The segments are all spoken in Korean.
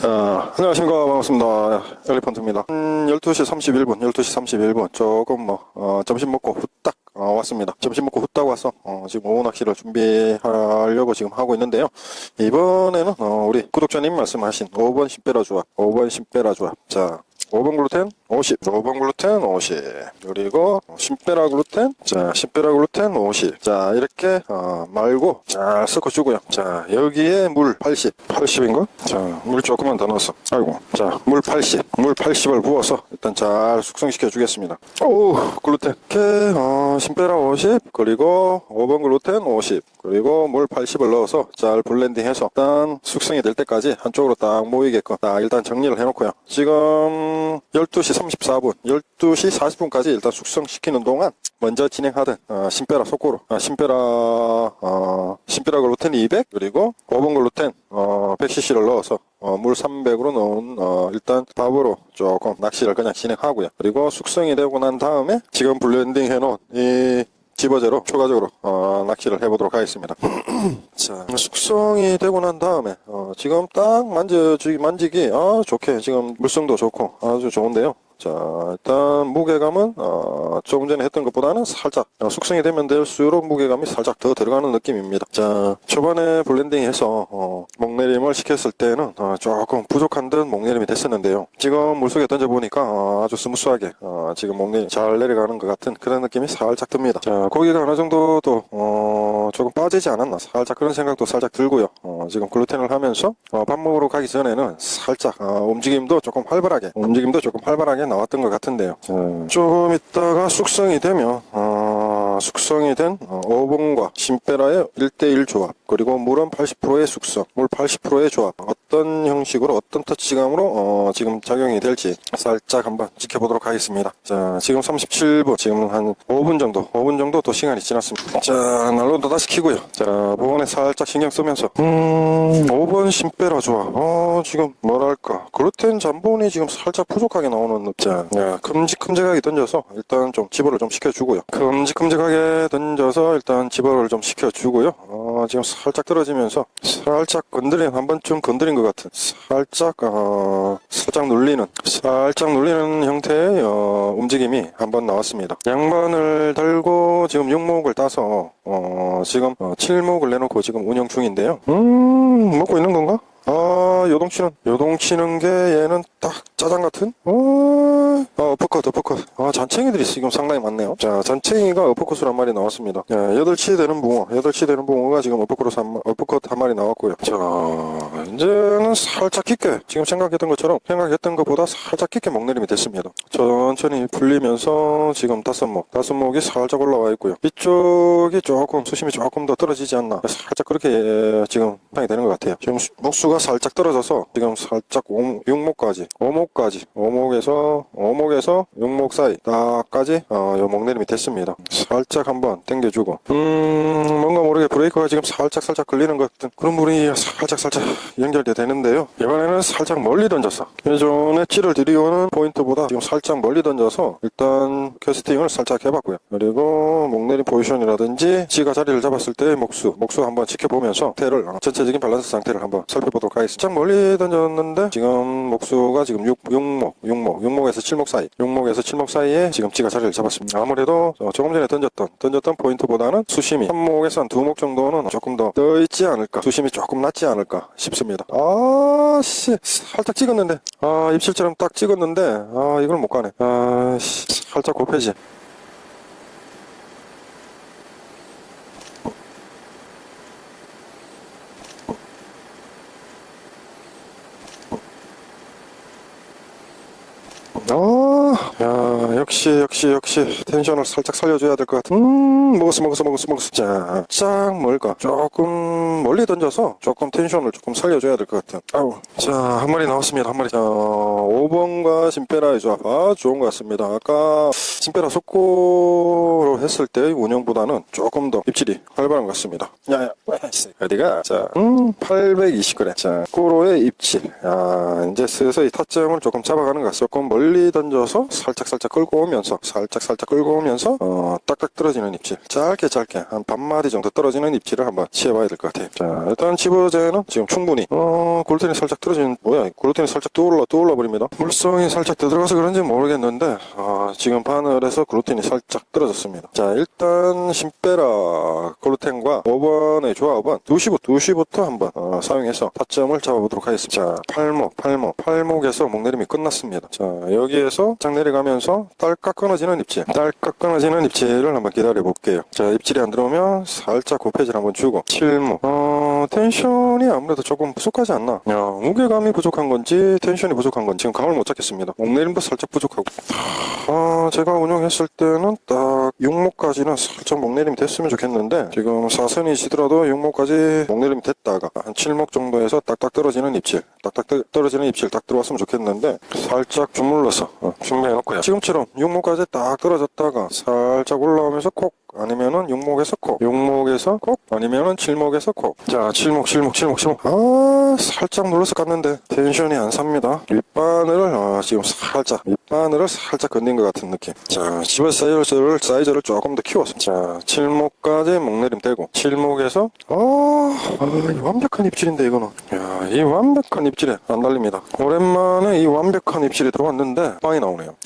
자, 안녕하십니까. 반갑습니다. 엘리펀트입니다. 12시 31분, 12시 31분. 조금 점심 먹고 후딱 왔습니다. 점심 먹고 후딱 와서 지금 오후 낚시를 준비하려고 지금 하고 있는데요. 이번에는 우리 구독자님 말씀하신 5번 신베라 조합, 5번 신베라 조합. 자, 5번 글루텐 50, 5번 글루텐 50, 그리고 신베라 글루텐, 자, 신베라 글루텐 50. 자, 이렇게 말고 잘 섞어주고요. 자, 여기에 물 80, 80인가? 자, 물 조금만 더 넣었어. 아이고. 자, 물 80, 물 80을 부어서 일단 잘 숙성시켜 주겠습니다. 오, 글루텐. 이렇게 신베라 50, 그리고 5번 글루텐 50, 그리고 물 80을 넣어서 잘 블렌딩해서 일단 숙성이 될 때까지 한쪽으로 딱 모이게끔 딱 일단 정리를 해놓고요. 지금 12시 34분, 12시 40분까지 일단 숙성시키는 동안 먼저 진행하던 신베라 속고로 신베라 글루텐 200, 그리고 5번 글루텐 100cc를 넣어서 물 300으로 넣은 일단 밥으로 조금 낚시를 그냥 진행하고요. 그리고 숙성이 되고 난 다음에 지금 블렌딩 해놓은 이 집어제로 추가적으로 낚시를 해보도록 하겠습니다. 자, 숙성이 되고 난 다음에 지금 딱 만지기 좋게 지금 물성도 좋고 아주 좋은데요. 자, 일단 무게감은 조금 전에 했던 것보다는 살짝 숙성이 되면 될수록 무게감이 살짝 더 들어가는 느낌입니다. 자, 초반에 블렌딩해서 목내림을 시켰을 때는 조금 부족한 듯 목내림이 됐었는데요. 지금 물속에 던져보니까 아주 스무스하게 지금 목내림 잘 내려가는 것 같은 그런 느낌이 살짝 듭니다. 자, 고기가 어느 정도 또 조금 빠지지 않았나 살짝 그런 생각도 살짝 들고요. 지금 글루텐을 하면서 밥 먹으러 가기 전에는 살짝 움직임도 조금 활발하게 나왔던 것 같은데요. 자, 조금 있다가 숙성이 되면 숙성이 된 5번과 신베라의 1대1 조합, 그리고 물은 80%의 숙성, 물 80%의 조합, 어떤 형식으로 어떤 터치감으로 지금 작용이 될지 살짝 한번 지켜보도록 하겠습니다. 자, 지금 37분, 지금 한 5분 정도 또 시간이 지났습니다. 자, 난로도 다시 켜고요. 자, 보온에 살짝 신경 쓰면서 5번 신베라 조합, 지금 뭐랄까 글루텐 잠본이 지금 살짝 부족하게 나오는 느낌. 자, 큼직큼직하게 던져서 일단 좀 집어를 좀 시켜주고요. 큼직큼직하게 던져서 일단 집어를 좀 시켜주고요. 지금 살짝 떨어지면서 살짝 한 번쯤 건드린 것 같은 살짝 눌리는 형태의 움직임이 한번 나왔습니다. 양반을 달고 지금 6목을 따서 지금 7목을 내놓고 지금 운영 중인데요. 먹고 있는 건가? 요동치는 게 얘는 딱 짜장 같은? 어퍼컷. 잔챙이들이 지금 상당히 많네요. 자, 잔챙이가 어퍼컷으로 한 마리 나왔습니다. 8치 되는 붕어가 지금 어퍼컷 한 마리 나왔고요. 자, 이제는 살짝 깊게, 지금 생각했던 것보다 살짝 깊게 목내림이 됐습니다. 천천히 풀리면서 지금 5목이 살짝 올라와 있고요. 이쪽이 조금, 수심이 조금 더 떨어지지 않나. 살짝 그렇게 지금 판이 되는 것 같아요. 지금 목수가 살짝 떨어져서 지금 살짝 5목에서 6목 사이 딱까지 요 목내림이 됐습니다. 살짝 한번 당겨주고 뭔가 모르게 브레이크가 지금 살짝 걸리는 것 같은 그런 부분이 살짝 연결돼 되는데요. 이번에는 살짝 멀리 던져서 예전에 찌를 들이오는 포인트보다 지금 살짝 멀리 던져서 일단 캐스팅을 살짝 해봤고요. 그리고 목내림 포지션이라든지 지가 자리를 잡았을 때 목수 한번 지켜보면서 상태를 전체적인 밸런스 상태를 한번 살펴보도록 하겠습니다. 살짝 멀리 던졌는데 지금 목수가 지금 6목에서 7목 사이에 지금 지가 자리를 잡았습니다. 아무래도 조금 전에 던졌던 포인트보다는 수심이 3목에서 한 2목 정도는 조금 더 있지 않을까, 수심이 조금 낮지 않을까 싶습니다. 살짝 찍었는데 입질처럼 딱 찍었는데 이걸 못 가네. 살짝 곱해지. 역시 텐션을 살짝 살려줘야 될 것 같은. 먹었어. 자, 뭘까? 조금 멀리 던져서 조금 텐션을 조금 살려줘야 될 것 같은. 자, 한 마리 나왔습니다. 자, 5번과 신베라의 조합 좋은 것 같습니다. 아까 신베라 속고로 했을 때 운영보다는 조금 더 입질이 활발한 것 같습니다. 어디가? 자, 820g. 자, 꼬로의 입질. 이제 서서히 타점을 조금 잡아가는 것 같습니다. 조금 멀리 던져서 살짝 끌고 오면서 살짝 끌고 오면서 딱딱 떨어지는 입질, 짧게 한 반마디 정도 떨어지는 입질을 한번 취해봐야 될 것 같아요. 자, 일단 집어제는 지금 충분히 글루텐이 살짝 떨어지는, 글루텐이 살짝 떠올라 버립니다. 물성이 살짝 들어가서 그런지 모르겠는데 지금 바늘에서 글루텐이 살짝 떨어졌습니다. 자, 일단 신베라 글루텐과 5번의 조합은 2시부터 한번 사용해서 타점을 잡아보도록 하겠습니다. 자, 팔목에서 목내림이 끝났습니다. 자, 여기에서 쫙 내려가면서 딸깍 끊어지는 입질을 한번 기다려 볼게요. 자, 입질이 안 들어오면 살짝 고패질 한번 주고, 칠목. 텐션이 아무래도 조금 부족하지 않나. 무게감이 부족한 건지 텐션이 부족한 건지 지금 감을 못 잡겠습니다. 목내림도 살짝 부족하고. 제가 운영했을 때는 딱 6목까지는 살짝 목내림이 됐으면 좋겠는데, 지금 사선이시더라도 6목까지 목내림이 됐다가 한 7목 정도에서 딱딱 떨어지는 입질 딱 들어왔으면 좋겠는데, 살짝 주물러서 준비해놓고요. 지금처럼 6목까지 딱 떨어졌다가 살짝 올라오면서 콕, 아니면은 6목에서 콕, 아니면은 7목에서 콕. 자, 7목. 살짝 눌러서 깠는데 텐션이 안 삽니다. 윗바늘을 지금 윗바늘을 살짝 건든 것 같은 느낌. 자, 집어 사이즈를 조금 더 키웠어. 자, 7목까지 목내림 떼고, 7목에서 이 완벽한 입질인데 이거는. 야, 이 완벽한 입질에 안 달립니다. 오랜만에 이 완벽한 입질이 들어왔는데 빵이 나오네요.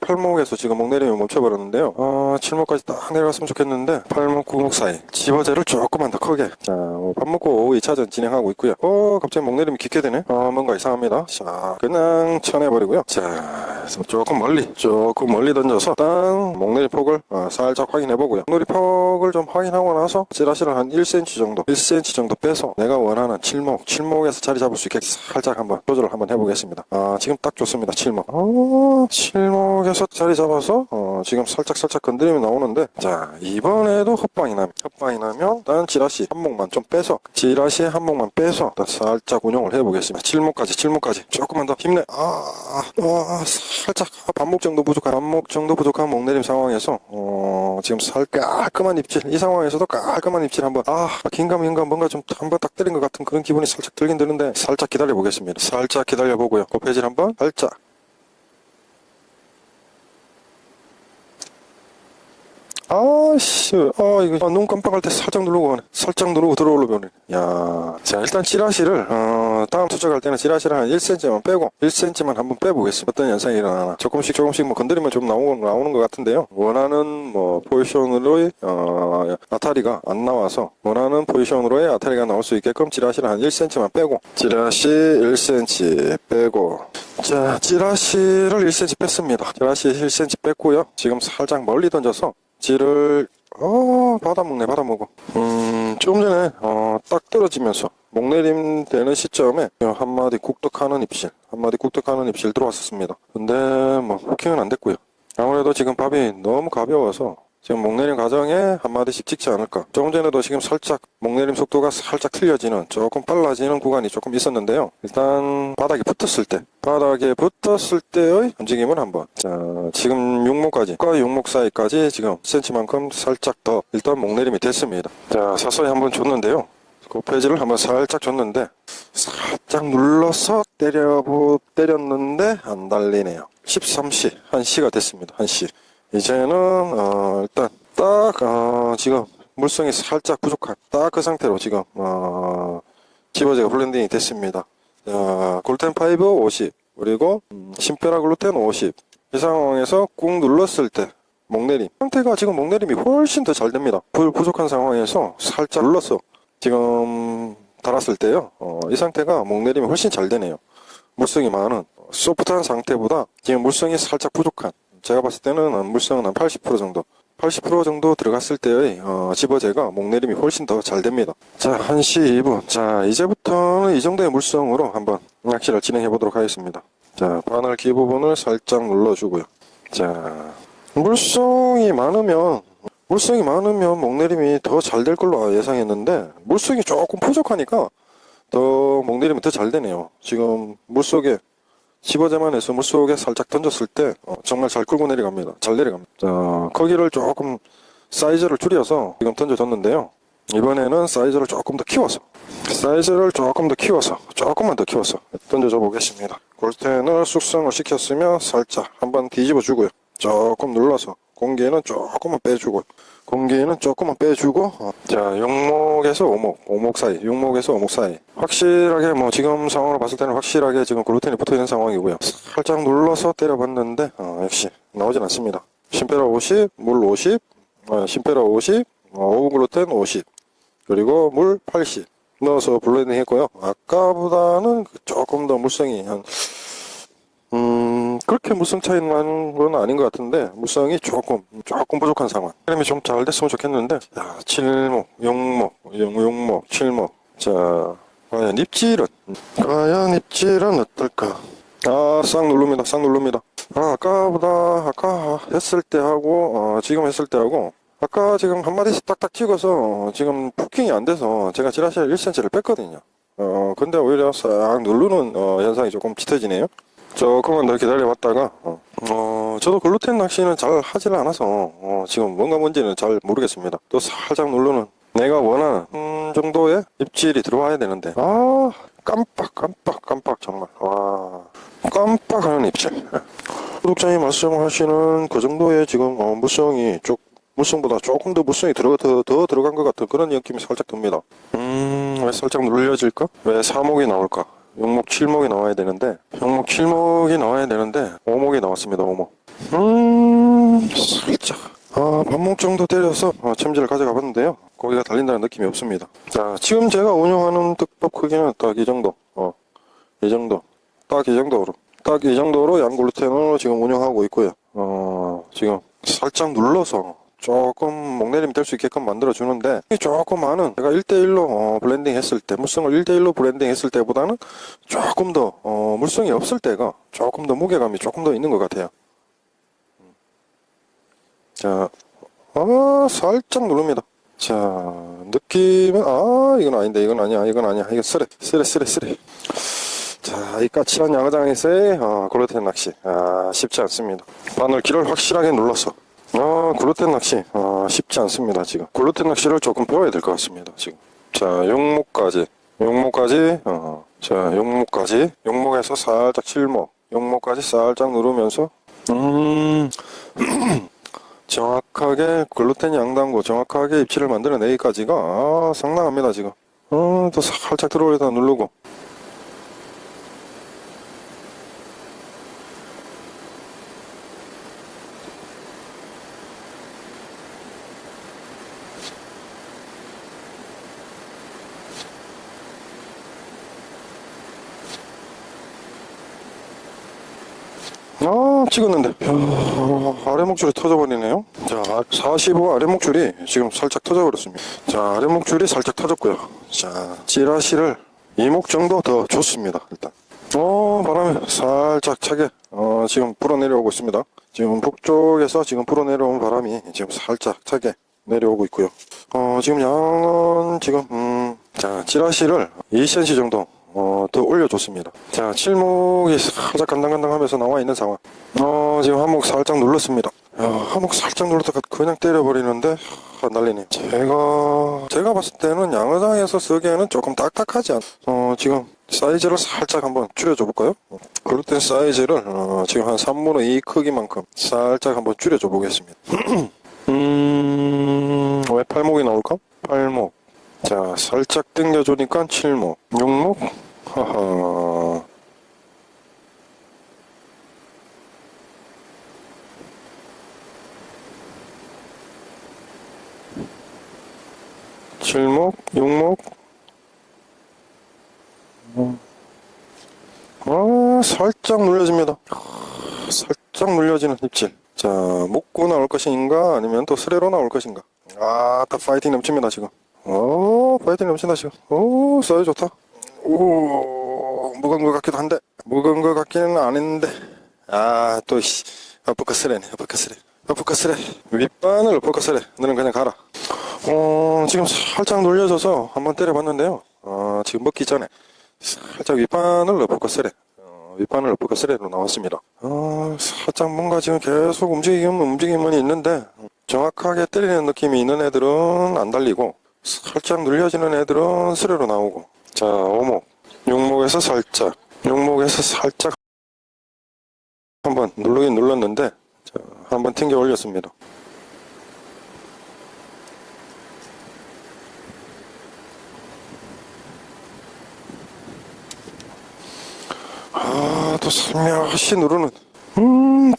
팔목에서 지금 목내림이 멈춰버렸는데요. 7목까지 딱 내려갔으면 좋겠는데 8목, 9목 사이 집어제를 조금만 더 크게. 자, 밥 먹고 2차전 진행하고 있고요. 갑자기 목내림이 깊게 되네. 뭔가 이상합니다. 자, 그냥 쳐내버리고요. 자, 조금 멀리 던져서 딱 목내림 폭을 살짝 확인해보고요. 목내림 폭을 좀 확인하고 나서 찌라시를 한 1cm 정도 빼서 내가 원하는 7목에서 자리 잡을 수 있게 살짝 한번 조절을 한번 해보겠습니다. 지금 딱 좋습니다. 7목. 7목에서 자리 잡아서 지금 살짝 건드림이 나오는데, 자, 이번에도 헛방이 나면 일단 찌라시 한 목만 빼서 살짝 운용을 해보겠습니다. 7목까지 조금만 더 힘내. 살짝 반목 정도 부족한 목내림 상황에서 지금 깔끔한 입질, 이 상황에서도 깔끔한 입질 한번, 긴감 뭔가 좀 한번 딱 때린 것 같은 그런 기분이 살짝 들긴 드는데, 살짝 기다려 보겠습니다. 살짝 기다려 보고요. 고패질 한번 살짝. 이거 눈 깜빡할 때 살짝 누르고 들어올려버리네. 야, 자, 일단 찌라시를 다음 투척할 때는 찌라시를 한 1cm만 빼고 1cm만 한번 빼보겠습니다. 어떤 현상이 일어나나. 조금씩 건드리면 좀 나오는 것 같은데요. 원하는 포지션으로의 아타리가 안 나와서, 원하는 포지션으로의 아타리가 나올 수 있게끔 찌라시를 한 1cm만 빼고, 찌라시 1cm 빼고. 자, 찌라시를 1cm 뺐습니다. 찌라시 1cm 뺐고요. 지금 살짝 멀리 던져서 찌를 받아먹어. 조금 전에 딱 떨어지면서 목내림 되는 시점에 한 마디 꾹덕하는 입질 들어왔었습니다. 근데 후킹은 안 됐고요. 아무래도 지금 밥이 너무 가벼워서 지금 목내림 과정에 한 마디씩 찍지 않을까. 조금 전에도 지금 살짝 목내림 속도가 살짝 틀려지는, 조금 빨라지는 구간이 조금 있었는데요. 일단 바닥에 붙었을 때의 움직임을 한번. 자, 지금 6목 사이까지 지금 10cm만큼 살짝 더 일단 목내림이 됐습니다. 자, 서서히 한번 줬는데요. 고패질을 한번 살짝 줬는데 살짝 눌러서 때렸는데 안 달리네요. 13시, 1시가 됐습니다. 1시. 이제는 일단 딱 지금 물성이 살짝 부족한 딱 그 상태로 지금 집어제가 블렌딩이 됐습니다. 골텐5 50 그리고 신페라 글루텐 50, 이 상황에서 꾹 눌렀을 때 목내림 상태가, 지금 목내림이 훨씬 더 잘 됩니다. 부족한 상황에서 살짝 눌러서 지금 달았을 때요, 이 상태가 목내림이 훨씬 잘 되네요. 물성이 많은 소프트한 상태보다 지금 물성이 살짝 부족한, 제가 봤을 때는 물성은 한 80% 정도 들어갔을 때의 집어제가 목내림이 훨씬 더 잘 됩니다. 자, 1시 2분. 자, 이제부터는 이 정도의 물성으로 한번 낚시를 진행해 보도록 하겠습니다. 자, 바늘 기 부분을 살짝 눌러주고요. 자, 물성이 많으면 목내림이 더 잘 될 걸로 예상했는데, 물성이 조금 부족하니까 더 목내림이 더 잘 되네요. 지금 물속에 집어제만 해서 물속에 살짝 던졌을 때 정말 잘 끌고 내려갑니다. 잘 내려갑니다. 자, 거기를 조금 사이즈를 줄여서 지금 던져줬는데요. 이번에는 사이즈를 조금 더 키워서 조금만 더 키워서 던져줘 보겠습니다. 골텐을 숙성을 시켰으면 살짝 한번 뒤집어 주고요. 조금 눌러서 공기는 조금만 빼주고 자, 용목에서 오목 사이, 용목에서 오목 사이. 확실하게 뭐 지금 상황으로 봤을 때는 확실하게 지금 글루텐이 붙어있는 상황이고요. 살짝 눌러서 때려봤는데 역시 나오진 않습니다. 심페라 50, 물 50, 심페라 50, 오븐 글루텐 50, 그리고 물 80 넣어서 블렌딩 했고요. 아까보다는 조금 더 물성이 그렇게 물성 차이 나는 건 아닌 것 같은데, 물성이 조금 부족한 상황. 그림이 좀 잘 됐으면 좋겠는데, 자, 칠목, 용목, 칠목. 자, 과연 입질은 어떨까? 싹 누릅니다. 아까 했을 때하고, 지금 했을 때하고, 아까 지금 한 마디씩 딱딱 찍어서, 지금 부킹이 안 돼서, 제가 지라시를 1cm를 뺐거든요. 근데 오히려 싹 누르는, 현상이 조금 짙어지네요. 조금만 더 기다려봤다가 저도 글루텐 낚시는 잘 하질 않아서 지금 뭔가 뭔지는 잘 모르겠습니다. 또 살짝 누르는 내가 원하는 정도의 입질이 들어와야 되는데 깜빡 정말 깜빡하는 입질. 구독자님 말씀하시는 그 정도의 지금 물성보다 조금 더 물성이 더 들어간 것 같은 그런 느낌이 살짝 듭니다. 왜 살짝 눌려질까? 왜 사목이 나올까? 용목 7목이 나와야 되는데 오목이 나왔습니다. 오목. 살짝 반목 정도 때려서 챔질을 가져가 봤는데요. 고기가 달린다는 느낌이 없습니다. 자, 지금 제가 운영하는 득법 크기는 딱 이 정도. 딱 이 정도로 양글루텐으로 지금 운영하고 있고요. 지금 살짝 눌러서 조금 목내림이 될 수 있게끔 만들어주는데, 조금 많은, 제가 1대1로 블렌딩 했을 때, 물성을 1대1로 블렌딩 했을 때보다는 조금 더 물성이 없을 때가 조금 더 무게감이 조금 더 있는 것 같아요. 자, 살짝 누릅니다. 자, 느낌은 이건 아닌데, 이건 아니야. 이거 쓰레. 자, 이 까칠한 양어장에서의 글루텐 낚시 쉽지 않습니다. 바늘기를 확실하게 눌렀어. 글루텐 낚시 쉽지 않습니다. 지금 글루텐 낚시를 조금 배워야 될 것 같습니다. 지금. 자, 용목까지 용목에서 살짝 칠목, 용목까지 살짝 누르면서 정확하게 글루텐 양단고 정확하게 입질을 만들어내기까지가 상당합니다. 지금. 또 살짝 들어올려다 누르고. 찍었는데 아래 목줄이 터져버리네요. 자, 45 아래 목줄이 지금 살짝 터져버렸습니다. 자, 아래 목줄이 살짝 터졌고요. 자, 찌라시를 2목 정도 더 줬습니다. 일단 바람이 살짝 차게 지금 불어내려오고 있습니다. 지금 북쪽에서 지금 불어내려온 바람이 지금 살짝 차게 내려오고 있고요. 지금 양은 지금 자, 찌라시를 2cm 정도 더 올려줬습니다. 자, 칠목이 살짝 간당간당 하면서 나와 있는 상황. 지금 한목 살짝 눌렀습니다. 한목 살짝 눌렀다가 그냥 때려버리는데 안 달리네요. 제가 봤을 때는 양어장에서 쓰기에는 조금 딱딱하지 않. 지금 사이즈를 살짝 한번 줄여줘 볼까요? 글루텐 사이즈를 지금 한 3분의 2 크기만큼 살짝 한번 줄여줘 보겠습니다. 왜 팔목이 나올까? 팔목. 자, 살짝 당겨주니까 7목, 6목, 하하. 칠목, 6목. 살짝 눌려집니다. 살짝 눌려지는 입질. 자, 묶고 나올 것인가 아니면 또 스레로 나올 것인가. 딱 파이팅 넘칩니다 지금. 파이팅 넘친다 지금. 사이즈 좋다. 무거운 것 같기도 한데 무거운 것 같기는 아닌데 또 어퍼컷스레네. 윗바늘 어퍼컷스레. 너는 그냥 가라. 지금 살짝 눌려져서 한번 때려봤는데요. 지금 먹기 전에 살짝 윗바늘 어퍼컷스레로 나왔습니다. 살짝 뭔가 지금 계속 움직임은 있는데 정확하게 때리는 느낌이 있는 애들은 안 달리고 살짝 눌려지는 애들은 스레로 나오고. 자, 오목, 용목에서 살짝 한번 누르긴 눌렀는데, 자, 한번 튕겨 올렸습니다. 또 살며시 누르는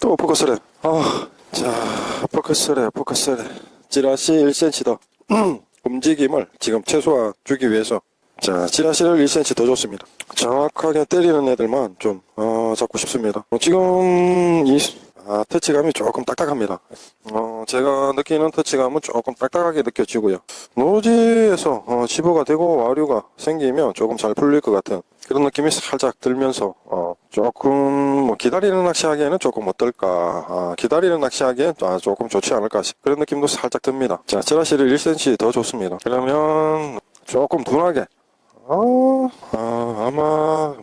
또 포커스래. 자, 포커스래. 찌라시 1cm 더 움직임을 지금 최소화 주기 위해서, 자, 찌라시를 1cm 더 줬습니다. 정확하게 때리는 애들만 좀 잡고 싶습니다. 지금 터치감이 조금 딱딱합니다. 제가 느끼는 터치감은 조금 딱딱하게 느껴지고요. 노지에서 집어가 되고 와류가 생기면 조금 잘 풀릴 것 같은 그런 느낌이 살짝 들면서 조금 뭐 기다리는 낚시하기에는 조금 어떨까, 기다리는 낚시하기엔 조금 좋지 않을까 그런 느낌도 살짝 듭니다. 자, 찌라시를 1cm 더 줬습니다. 그러면 조금 둔하게, 아마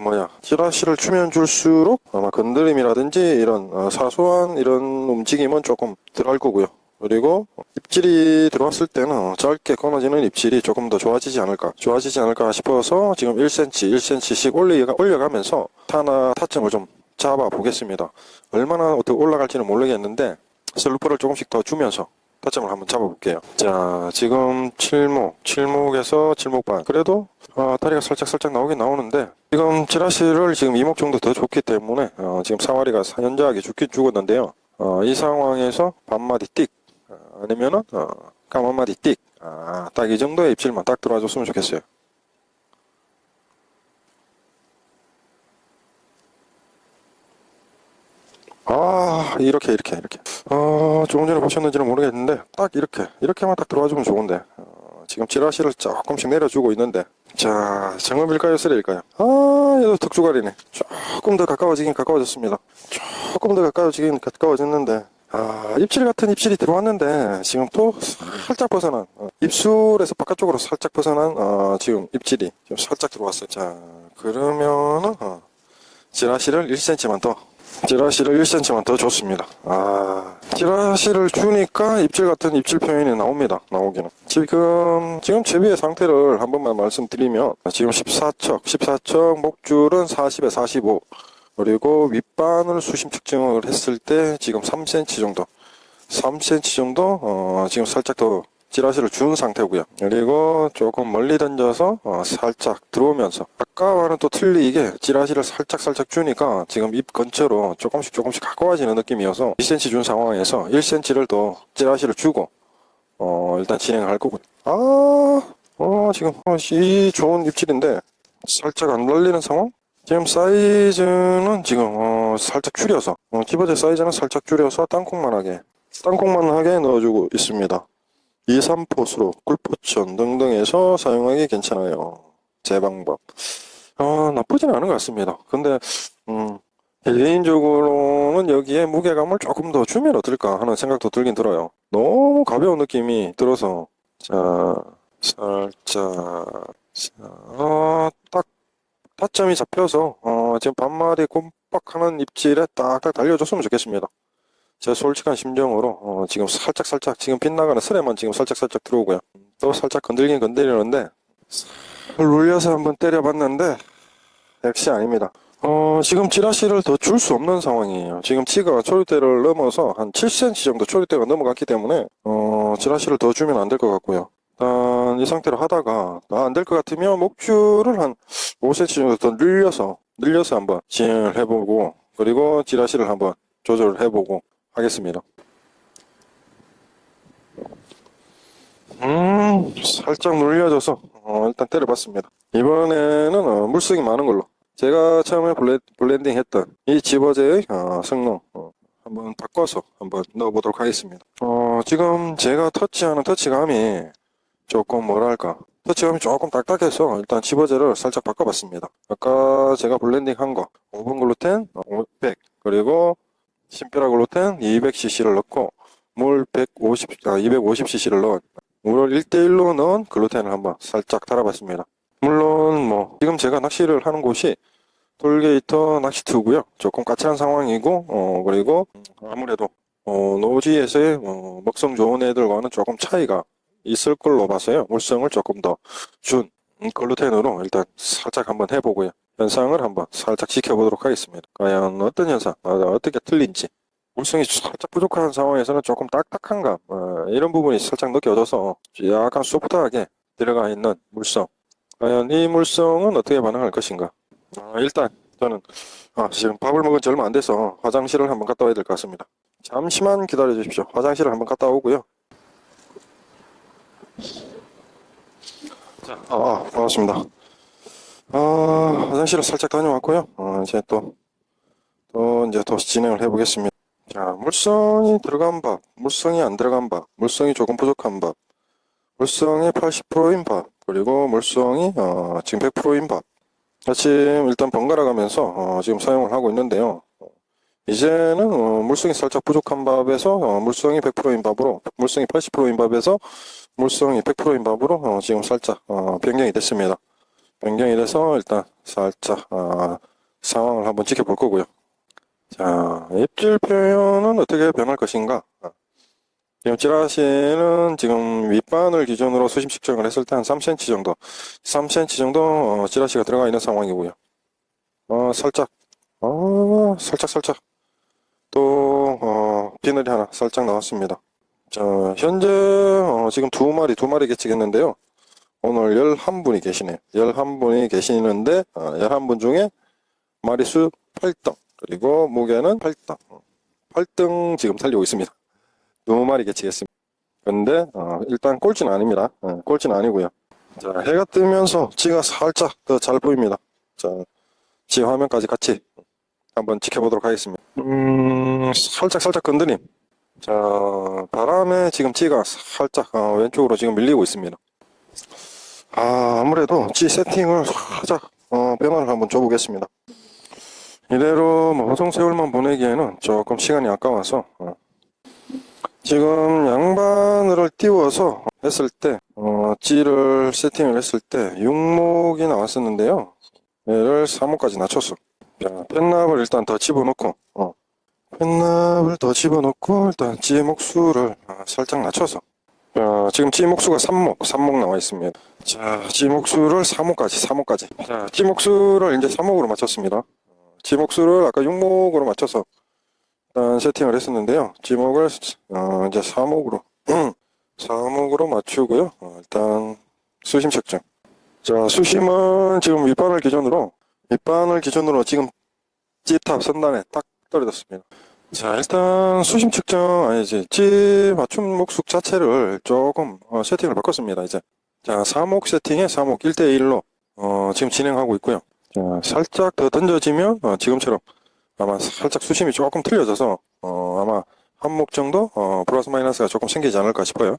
찌라시를 주면 줄수록 아마 건드림이라든지 이런 사소한 이런 움직임은 조금 덜 할 거고요. 그리고 입질이 들어왔을 때는 짧게 끊어지는 입질이 조금 더 좋아지지 않을까 싶어서 지금 1cm씩 올려가면서 타점을 좀 잡아 보겠습니다. 얼마나 어떻게 올라갈지는 모르겠는데 슬로퍼를 조금씩 더 주면서 타점을 한번 잡아 볼게요. 자, 지금 칠목에서 칠목반, 그래도 다리가 살짝 나오긴 나오는데, 지금 찌라시를 지금 2목 정도 더 줬기 때문에 지금 사와리가 현저하게 죽긴 죽었는데요. 이 상황에서 반마디 띡, 아니면은 까만마디 띡, 딱 이 정도의 입질만 딱 들어와줬으면 좋겠어요. 이렇게. 조금 전에 보셨는지는 모르겠는데, 딱 이렇게만 딱 들어와주면 좋은데, 지금 찌라시를 조금씩 내려주고 있는데, 자, 정읍일까요, 쓰레일까요? 얘도 턱주가리네. 조금 더 가까워졌습니다. 조금 더 가까워졌는데, 입질 같은 입질이 들어왔는데, 지금 또 살짝 벗어난, 입술에서 바깥쪽으로 살짝 벗어난, 지금 입질이 좀 살짝 들어왔어요. 자, 그러면은, 찌라시를 1cm만 더 줬습니다. 찌라시를 주니까 입질 같은 입질 표현이 나오기는. 지금 제비의 상태를 한 번만 말씀드리면, 지금 14척, 목줄은 40에 45, 그리고 윗바늘 수심 측정을 했을 때 지금 3cm 정도, 지금 살짝 더 찌라시를 준 상태고요. 그리고 조금 멀리 던져서 살짝 들어오면서, 아까와는 또 틀리게 찌라시를 살짝 주니까 지금 입 근처로 조금씩 가까워지는 느낌이어서 2cm 준 상황에서 1cm를 더 찌라시를 주고 일단 진행을 할 거고요. 지금 이 좋은 입질인데 살짝 안 걸리는 상황? 지금 사이즈는 지금 살짝 줄여서, 집어제 사이즈는 살짝 줄여서 땅콩만 하게 넣어주고 있습니다. 2, 3포스로 꿀포천 등등에서 사용하기 괜찮아요. 제 방법. 나쁘진 않은 것 같습니다. 근데 개인적으로는 여기에 무게감을 조금 더 주면 어떨까 하는 생각도 들긴 들어요. 너무 가벼운 느낌이 들어서. 자, 살짝, 딱 타점이 잡혀서 지금 반마디 꼼빡하는 입질에 딱딱 달려줬으면 좋겠습니다. 제 솔직한 심정으로 지금 살짝 지금 빗나가는 슬에만 지금 살짝 들어오고요. 또 살짝 건드리는데 눌려서 한번 때려봤는데 역시 아닙니다. 지금 찌라시를 더 줄 수 없는 상황이에요. 지금 치가 초리대를 넘어서 한 7cm 정도 초리대가 넘어갔기 때문에 찌라시를 더 주면 안 될 것 같고요. 일단 이 상태로 하다가 안 될 것 같으면 목줄을 한 5cm 정도 더 늘려서 한번 진행을 해보고, 그리고 찌라시를 한번 조절을 해보고 하겠습니다. 살짝 눌려져서 일단 때려봤습니다. 이번에는 물성이 많은 걸로, 제가 처음에 블렌딩 했던 이 집어제의 성능 한번 바꿔서 한번 넣어보도록 하겠습니다. 지금 제가 터치하는 터치감이 조금 터치감이 조금 딱딱해서 일단 집어제를 살짝 바꿔봤습니다. 아까 제가 블렌딩 한 거 5번 글루텐 100, 그리고 심뼈라 글루텐 200cc를 넣고 물 250cc를 넣은 물을 1대1로 넣은 글루텐을 한번 살짝 달아봤습니다. 물론 지금 제가 낚시를 하는 곳이 톨게이터 낚시터고요. 조금 까칠한 상황이고, 그리고 아무래도 노지에서의 먹성 좋은 애들과는 조금 차이가 있을 걸로 봐서요. 물성을 조금 더 준 글루텐으로 일단 살짝 한번 해보고요. 현상을 한번 살짝 지켜보도록 하겠습니다. 과연 어떤 현상, 어떻게 틀린지 물성이 살짝 부족한 상황에서는 조금 딱딱한 감, 이런 부분이 살짝 느껴져서 약간 소프트하게 들어가 있는 물성. 과연 이 물성은 어떻게 반응할 것인가? 일단 저는 지금 밥을 먹은 지 얼마 안 돼서 화장실을 한번 갔다 와야 될 것 같습니다. 잠시만 기다려 주십시오. 화장실을 한번 갔다 오고요. 자, 반갑습니다. 화장실을 살짝 다녀왔고요. 이제 이제 또 진행을 해보겠습니다. 자, 물성이 들어간 밥, 물성이 안 들어간 밥, 물성이 조금 부족한 밥, 물성이 80%인 밥, 그리고 물성이 지금 100%인 밥. 아침 일단 번갈아 가면서 지금 사용을 하고 있는데요. 이제는 물성이 살짝 부족한 밥에서 물성이 100%인 밥으로, 물성이 80%인 밥에서 물성이 100%인 밥으로 지금 살짝 변경이 됐습니다. 변경이 돼서 일단 살짝 상황을 한번 지켜볼 거고요. 자, 입질 표현은 어떻게 변할 것인가? 지금 찌라시는 지금 윗바늘 기준으로 수심 측정을 했을 때 한 3cm 정도, 3cm 정도 찌라시가 들어가 있는 상황이고요. 살짝 또 비늘이 하나 살짝 나왔습니다. 자, 현재 지금 두 마리 개치겠는데요. 오늘 11분이 계시네요. 11분이 계시는데 11분 중에 마리수 8등, 그리고 무게는 8등. 8등 지금 살리고 있습니다. 두 마리 개치겠습니다. 근데 일단 꼴찌는 아닙니다. 꼴찌는 아니고요. 자, 해가 뜨면서 찌가 살짝 더 잘 보입니다. 자, 찌 화면까지 같이 한번 지켜보도록 하겠습니다. 살짝 건드림. 자, 바람에 지금 찌가 살짝 왼쪽으로 지금 밀리고 있습니다. 아무래도 찌 세팅을 살짝 변화를 한번 줘보겠습니다. 이대로 호송세월만 보내기에는 조금 시간이 아까워서 지금 양바늘을 띄워서 했을 때 찌를 세팅을 했을 때 6목이 나왔었는데요. 얘를 3목까지 낮췄어. 자, 펜납을 일단 더 집어넣고 펜납을 더 집어넣고 일단 찌 목수를 살짝 낮춰서 지금 찌 목수가 3목 나와 있습니다. 자, 찌 목수를 3목까지. 자, 찌 목수를 이제 3목으로 맞췄습니다. 찌 목수를 아까 6목으로 맞춰서 일단 세팅을 했었는데요. 찌목을 이제 4목으로 맞추고요. 일단 수심 측정. 자, 수심은 지금 윗바늘 기준으로 지금 찌탑 선단에 딱 떨어졌습니다. 자, 일단 수심 측정 아니지 찌 맞춤 목숙 자체를 조금 세팅을 바꿨습니다. 이제 자, 4목 세팅에 4목 1대1로 지금 진행하고 있고요. 자, 살짝 더 던져지면 지금처럼 아마 살짝 수심이 조금 틀려져서 아마 한 목 정도 플러스 마이너스가 조금 생기지 않을까 싶어요.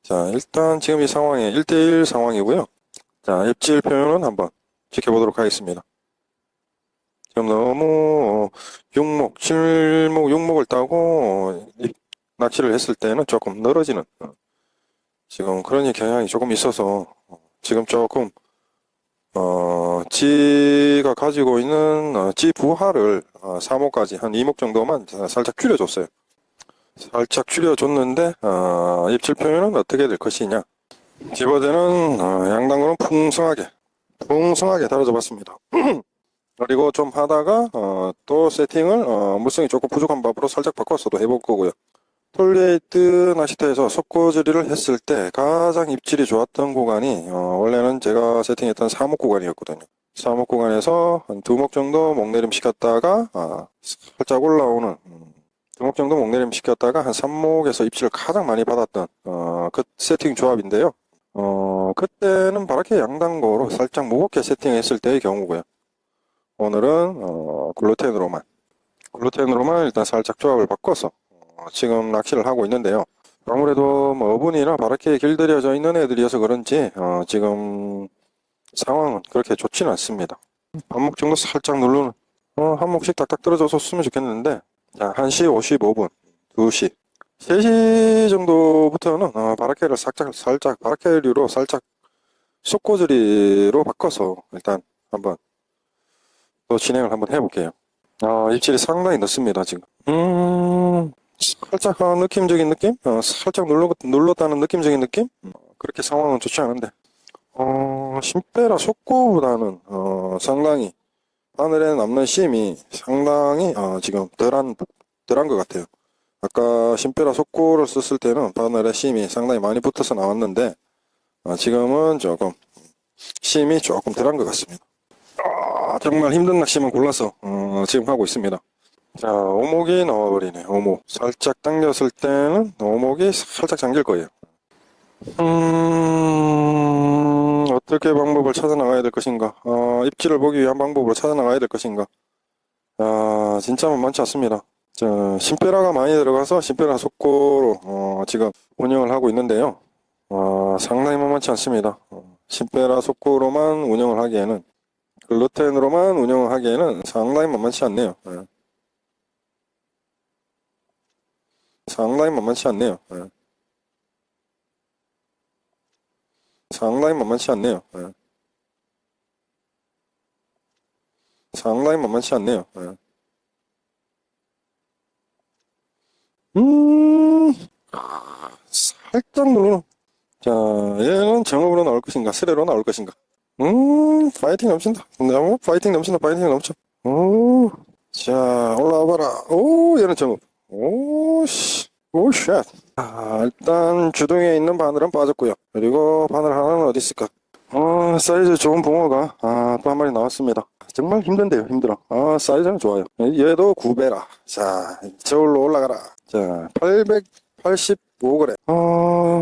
자, 일단 지금 이 상황이 1대1 상황이고요. 자, 입질 표현은 한번 지켜보도록 하겠습니다. 지금 너무 6목, 7목, 6목을 따고 낚시를 했을 때는 조금 늘어지는 지금 그런 경향이 조금 있어서 지금 조금 찌가 가지고 있는 찌 부하를 4목까지 한 2목 정도만 살짝 줄여줬어요. 살짝 줄여줬는데 입질 표현은 어떻게 될 것이냐. 집어대는 양단으로 풍성하게 다뤄줘 봤습니다. 그리고 좀 하다가 또 세팅을 물성이 조금 부족한 밥으로 살짝 바꿔서도 해볼 거고요. 톨게이트 낚시터에서 속고지리를 했을 때 가장 입질이 좋았던 구간이 원래는 제가 세팅했던 4목 구간이었거든요. 4목 구간에서 한 2목 정도 목내림 시켰다가 살짝 올라오는 2목 정도 목내림 시켰다가 한 3목에서 입질을 가장 많이 받았던 그 세팅 조합인데요. 그때는 바라케 양단고로 살짝 무겁게 세팅했을 때의 경우고요. 오늘은 글루텐으로만 일단 살짝 조합을 바꿔서 지금 낚시를 하고 있는데요. 아무래도 어분이나 바라케에 길들여져 있는 애들이어서 그런지 지금 상황은 그렇게 좋지는 않습니다. 한 목 정도 살짝 누르는 한 목씩 딱딱 떨어져서 으면 좋겠는데 자, 1시 55분 2시 3시 정도부터는 바라케를 살짝 바라케류로 살짝 속고지리로 바꿔서 일단 한번 또 진행을 한번 해볼게요. 입질이 상당히 늦습니다 지금. 살짝 느낌적인 느낌? 살짝 눌렀다는 느낌적인 느낌? 그렇게 상황은 좋지 않은데 심빼라 속고보다는 상당히 바늘에 남는 심이 상당히 지금 덜한 덜한 것 같아요. 아까 심페라 속고를 썼을 때는 바늘에 심이 상당히 많이 붙어서 나왔는데 지금은 조금 심이 조금 덜한 것 같습니다. 정말 힘든 낚시만 골라서 지금 하고 있습니다. 자, 오목이 나와버리네. 오목 살짝 당겼을 때는 오목이 살짝 잠길 거예요. 어떻게 방법을 찾아 나가야 될 것인가? 입질을 보기 위한 방법으로 찾아 나가야 될 것인가? 진짜 만만치 않습니다. 자, 심페라가 많이 들어가서 심페라 속고로 지금 운영을 하고 있는데요. 상당히 만만치 않습니다. 심페라 속고로만 운영을 하기에는, 글루텐으로만 운영을 하기에는 상당히 만만치 않네요. 상당히 만만치 않네요. 상당히 만만치 않네요. 상당히 만만치 않네요. 살짝 누르는. 자, 얘는 정읍으로 나올 것인가, 스레로 나올 것인가. 파이팅 넘친다. 너무 파이팅 넘친다, 파이팅 넘쳐. 자, 올라와봐라. 얘는 정읍. 쉣. 일단 주둥이에 있는 바늘은 빠졌고요. 그리고 바늘 하나는 어디 있을까? 사이즈 좋은 붕어가 또 한 마리 나왔습니다. 정말 힘든데요, 힘들어. 사이즈는 좋아요. 얘도 9배라. 자, 저울로 올라가라. 자, 885g.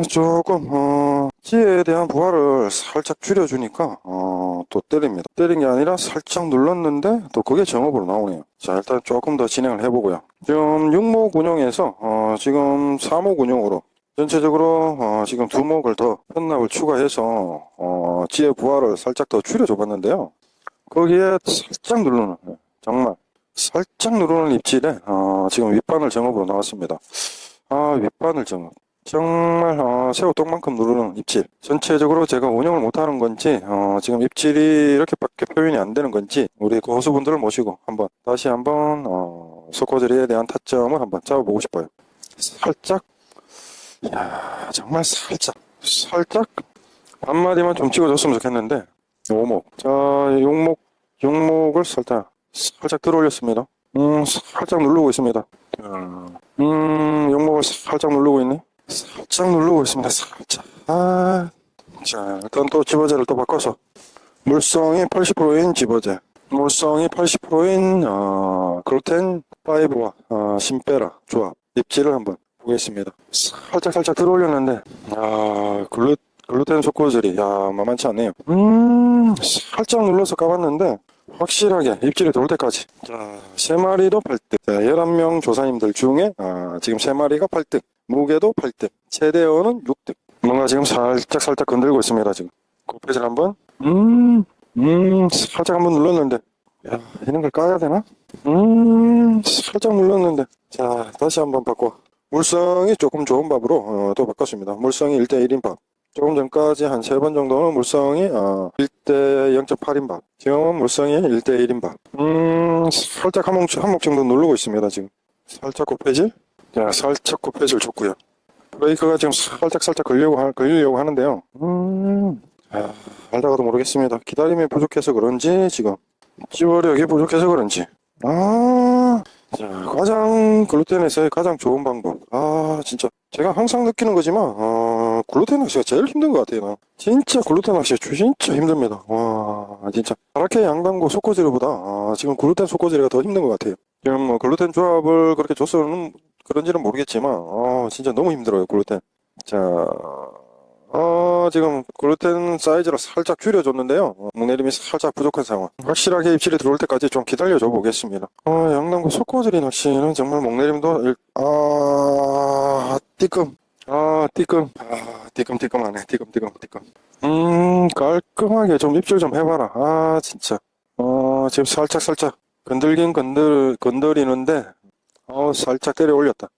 조금 찌에 대한 부하를 살짝 줄여주니까 또 때립니다. 때린 게 아니라 살짝 눌렀는데 또 그게 정업으로 나오네요. 자, 일단 조금 더 진행을 해보고요. 지금 6목 운영에서 지금 4목 운영으로 전체적으로 지금 2목을 더 편납을 추가해서 찌의 부하를 살짝 더 줄여줘 봤는데요. 거기에 살짝 누르는, 정말 살짝 누르는 입질에 지금 윗바늘 정업으로 나왔습니다. 윗바늘 정업. 정말 새우똥만큼 누르는 입질. 전체적으로 제가 운영을 못하는 건지 지금 입질이 이렇게밖에 표현이 안 되는 건지 우리 고수분들을 모시고 다시 한번 소코즈리에 대한 타점을 한번 잡아보고 싶어요. 살짝, 이야, 정말 살짝 한마디만 좀 찍어줬으면 좋겠는데. 오목. 자, 용목을 살짝 들어 올렸습니다. 살짝 누르고 있습니다. 용목을 살짝 누르고 있네. 살짝 누르고 있습니다. 살짝. 자, 일단 또 집어제를 또 바꿔서 물성이 80%인 집어제, 물성이 80%인 글루텐 5와 심페라 조합 입질을 한번 보겠습니다. 살짝 들어 올렸는데 글루텐 속고질이 만만치 않네요. 살짝 눌러서 까봤는데 확실하게 입질이 들어올 때까지. 자, 3마리도 8등. 자, 11명 조사님들 중에 지금 3마리가 8등, 무게도 8등, 최대어는 6등. 뭔가 지금 살짝 건들고 있습니다. 지금 고패질 한번 살짝 한번 눌렀는데 이런 걸 까야 되나? 살짝 눌렀는데. 자, 다시 한번 바꿔. 물성이 조금 좋은 밥으로 또 바꿨습니다. 물성이 1대1인 밥. 조금 전까지 한 3번 정도는 물성이 1대 0.8인 밥. 지금은 물성이 1대1인 밥. 살짝 한 목 정도 누르고 있습니다. 지금 살짝 고패질. 자, 살짝 고패질 좋고요. 브레이크가 지금 살짝 걸리려고 하는데요. 알다가도 모르겠습니다. 기다림이 부족해서 그런지, 지금 찌워력이 부족해서 그런지. 자, 가장 글루텐에서의 가장 좋은 방법. 진짜 제가 항상 느끼는 거지만 글루텐 낚시가 제일 힘든 것 같아요. 진짜 글루텐 낚시가 진짜 힘듭니다. 진짜 바라케 양단고 소코지르보다 지금 글루텐 소코지르가 더 힘든 것 같아요. 지금 뭐 글루텐 조합을 그렇게 줬으면 그런지는 모르겠지만 진짜 너무 힘들어요, 글루텐. 자, 지금 글루텐 사이즈를 살짝 줄여줬는데요. 목내림이 살짝 부족한 상황. 확실하게 입질이 들어올 때까지 좀 기다려줘 보겠습니다. 양남구 소코즈리 낚시는 정말 목내림도 띠끔하네. 깔끔하게 좀 입질 좀 해봐라. 진짜 지금 살짝 건드리는데 살짝 때려 올렸다.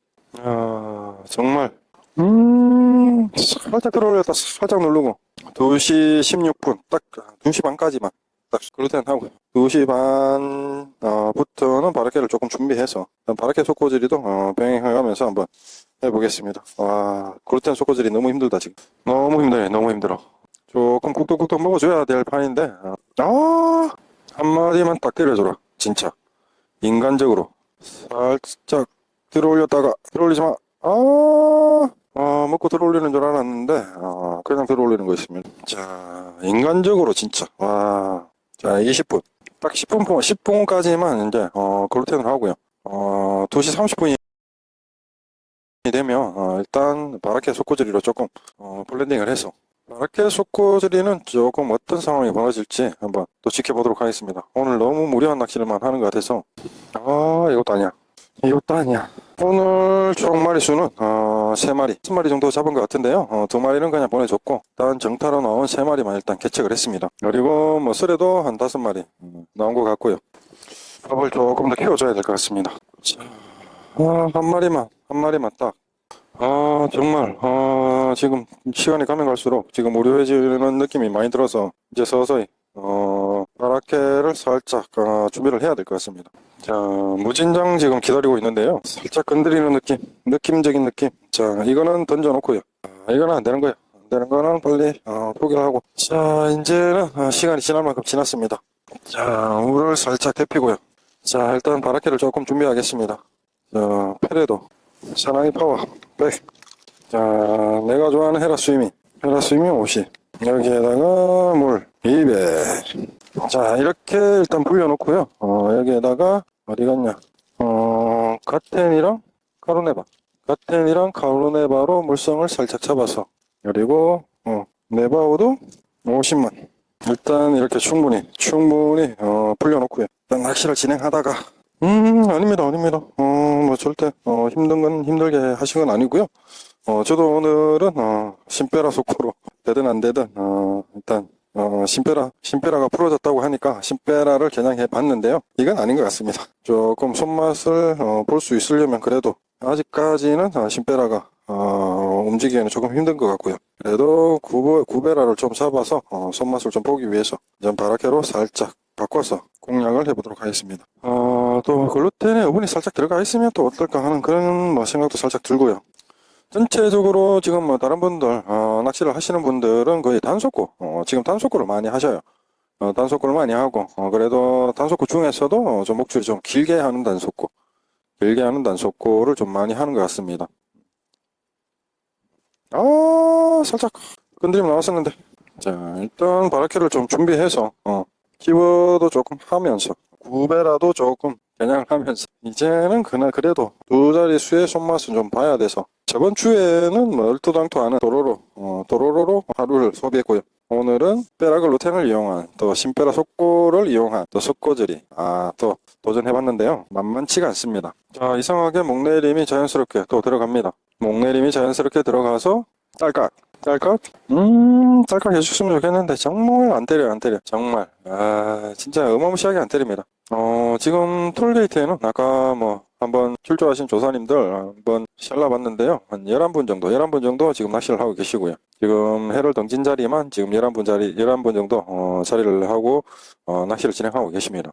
정말 살짝 들어올렸다 살짝 누르고 2시 16분 딱 2시 반까지만 딱 글루텐 하고 2시 반부터는 바라케를 조금 준비해서 바라케 속고질이도 병행해가면서 한번 해보겠습니다. 글루텐 속고질이 너무 힘들다. 지금 너무 힘들어. 조금 꾹꾹꾹 먹어줘야 될 판인데 한마디만 딱 때려줘라. 진짜 인간적으로 살짝 들어 올렸다가 들어 올리지 마. 먹고 들어 올리는 줄 알았는데 그냥 들어 올리는 거 있습니다. 자, 인간적으로 진짜 자, 20분 딱 10분까지만 이제 글루텐을 하고요. 2시 30분이 되면 일단 바라케 속고지리로 조금 블렌딩을 해서 바라케 속고지리는 조금 어떤 상황이 벌어질지 한번 또 지켜보도록 하겠습니다. 오늘 너무 무리한 낚시를만 하는 것 같아서 이것도 아니야. 오늘 총 마리수는 3마리 3마리 정도 잡은 것 같은데요. 2마리는 그냥 보내줬고 일단 정타로 나온 3마리만 일단 개척을 했습니다. 그리고 뭐 쓰레도 한 5마리 나온 것 같고요. 밥을 조금 더 키워줘야 될 것 같습니다. 자, 한 마리만 딱. 정말, 지금 시간이 가면 갈수록 지금 무료해지는 느낌이 많이 들어서 이제 서서히, 바라케를 살짝, 준비를 해야 될 것 같습니다. 자, 무진장 지금 기다리고 있는데요. 살짝 건드리는 느낌적인 느낌. 자, 이거는 던져놓고요. 이거는 안 되는 거예요. 안 되는 거는 빨리, 포기를 하고. 자, 이제는 시간이 지날 만큼 지났습니다. 자, 물을 살짝 데피고요. 자, 일단 바라케를 조금 준비하겠습니다. 자, 페레도. 사나이 파워, 백. 자, 내가 좋아하는 헤라 스위밍 50. 여기에다가 물 200. 자, 이렇게 일단 불려놓고요. 여기에다가, 어디 갔냐. 가텐이랑 카로네바로 물성을 살짝 잡아서. 그리고, 네바오도 50만. 일단 이렇게 충분히, 불려놓고요. 일단 낚시를 진행하다가, 아닙니다. 뭐 절대, 힘들게 하신 건 아니고요. 저도 오늘은, 신빼라 속고로 되든 안 되든, 일단, 신빼라가 풀어졌다고 하니까 신빼라를 겨냥해 봤는데요. 이건 아닌 것 같습니다. 조금 손맛을, 볼 수 있으려면 그래도 아직까지는, 신빼라가, 움직이기에는 조금 힘든 것 같고요. 그래도 구베라를 좀 잡아서, 손맛을 좀 보기 위해서, 전 바라케로 살짝 바꿔서 공략을 해보도록 하겠습니다. 또 글루텐에 어분이 살짝 들어가 있으면 또 어떨까 하는 그런 뭐 생각도 살짝 들고요. 전체적으로 지금 뭐 다른 분들 낚시를 하시는 분들은 거의 단속고 지금 단속고를 많이 하셔요. 단속고를 많이 하고 그래도 단속고 중에서도 좀 목줄이 좀 길게 하는 단속고를 좀 많이 하는 것 같습니다. 살짝 건드림 나왔었는데. 자, 일단 바라케를 좀 준비해서 키워도 조금 하면서 구배라도 조금 겨냥을 하면서 이제는 그래도 두 자릿수의 손맛은 좀 봐야 돼서 저번 주에는 뭐 얼토당토 않은 도로로로 하루를 소비했고요. 오늘은 빼라글루텐을 이용한 또 신빼라 속고를 이용한 또 속고질이 또 도전해봤는데요. 만만치가 않습니다. 자, 이상하게 목내림이 자연스럽게 또 들어갑니다. 목내림이 자연스럽게 들어가서 딸깍 딸깍 해줬으면 좋겠는데 정말 안 때려 정말 진짜 어마무시하게 안 때립니다. 지금 톨게이트에는 아까 뭐 한번 출조하신 조사님들 한번 잘라봤는데요. 한 11분 정도 지금 낚시를 하고 계시고요. 지금 해를 던진 자리만 지금 11분 정도 자리를 하고 낚시를 진행하고 계십니다.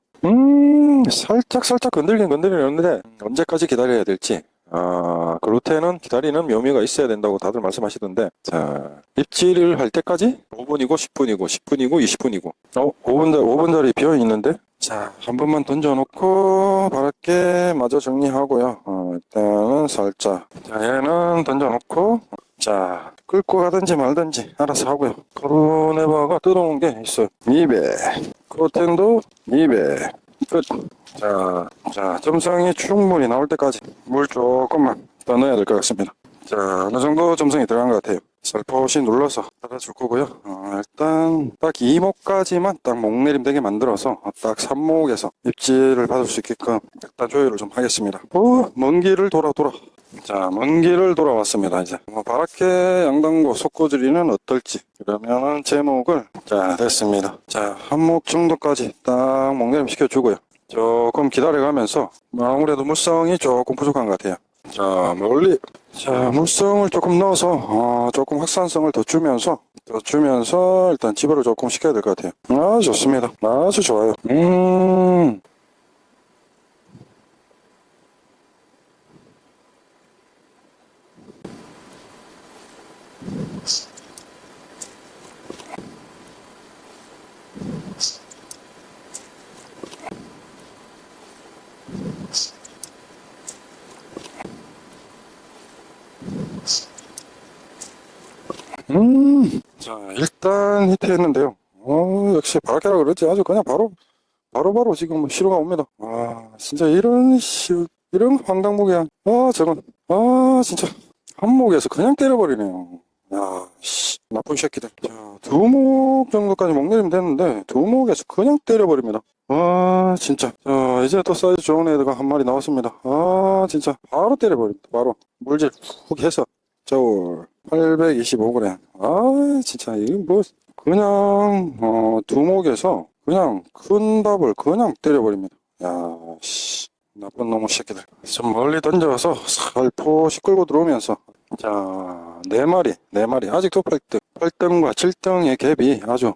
살짝 건드리는데 언제까지 기다려야 될지 글루텐은 기다리는 묘미가 있어야 된다고 다들 말씀하시던데, 자, 입질을 할 때까지 5분이고 10분이고 10분이고 20분이고 5분 자리 비어 있는데, 자, 한 번만 던져놓고 바랄게 마저 정리하고요. 일단은 살짝, 자, 얘는 던져놓고, 자, 끌고 가든지 말든지 알아서 하고요. 카로네바가 뜯어놓은 게 있어요. 200. 글루텐도 200. 끝. 자, 점성이 충분히 나올 때까지 물 조금만 더 넣어야 될 것 같습니다. 자, 어느 정도 점성이 들어간 것 같아요. 살포시 눌러서 닫아줄 거고요. 일단 딱 2목까지만 딱 목내림 되게 만들어서 딱 3목에서 입질을 받을 수 있게끔 일단 조율을 좀 하겠습니다. 먼 길을 돌아. 자, 먼 길을 돌아왔습니다. 이제 바라케 양단고 속고지리는 어떨지. 그러면은 제목을, 자, 됐습니다. 자, 한 목 정도까지 딱 목내림 시켜주고요. 조금 기다려가면서 아무래도 물성이 조금 부족한 것 같아요. 자, 물성을 조금 넣어서 조금 확산성을 더 주면서 일단 집어를 조금 시켜야 될 것 같아요. 좋습니다. 아주 좋아요. 자, 일단 히트했는데요. 역시 바라케라 그랬지. 아주 그냥 바로 지금 시로가 옵니다. 진짜 이런 황당무계한, 저건, 진짜, 한목에서 그냥 때려버리네요. 야, 씨, 나쁜 새끼들. 자, 두목 정도까지 목 내리면 됐는데, 두목에서 그냥 때려버립니다. 진짜. 자, 이제 또 사이즈 좋은 애가 한 마리 나왔습니다. 진짜, 바로 때려버립니다. 바로. 물질 훅 해서. 저울, 825g. 진짜, 이거 뭐, 그냥, 두목에서 그냥 큰 밥을 그냥 때려버립니다. 야, 씨. 나쁜 놈의 새끼들. 좀 멀리 던져서 살포시 끌고 들어오면서. 자, 네 마리. 아직도 8등. 8등과 7등의 갭이 아주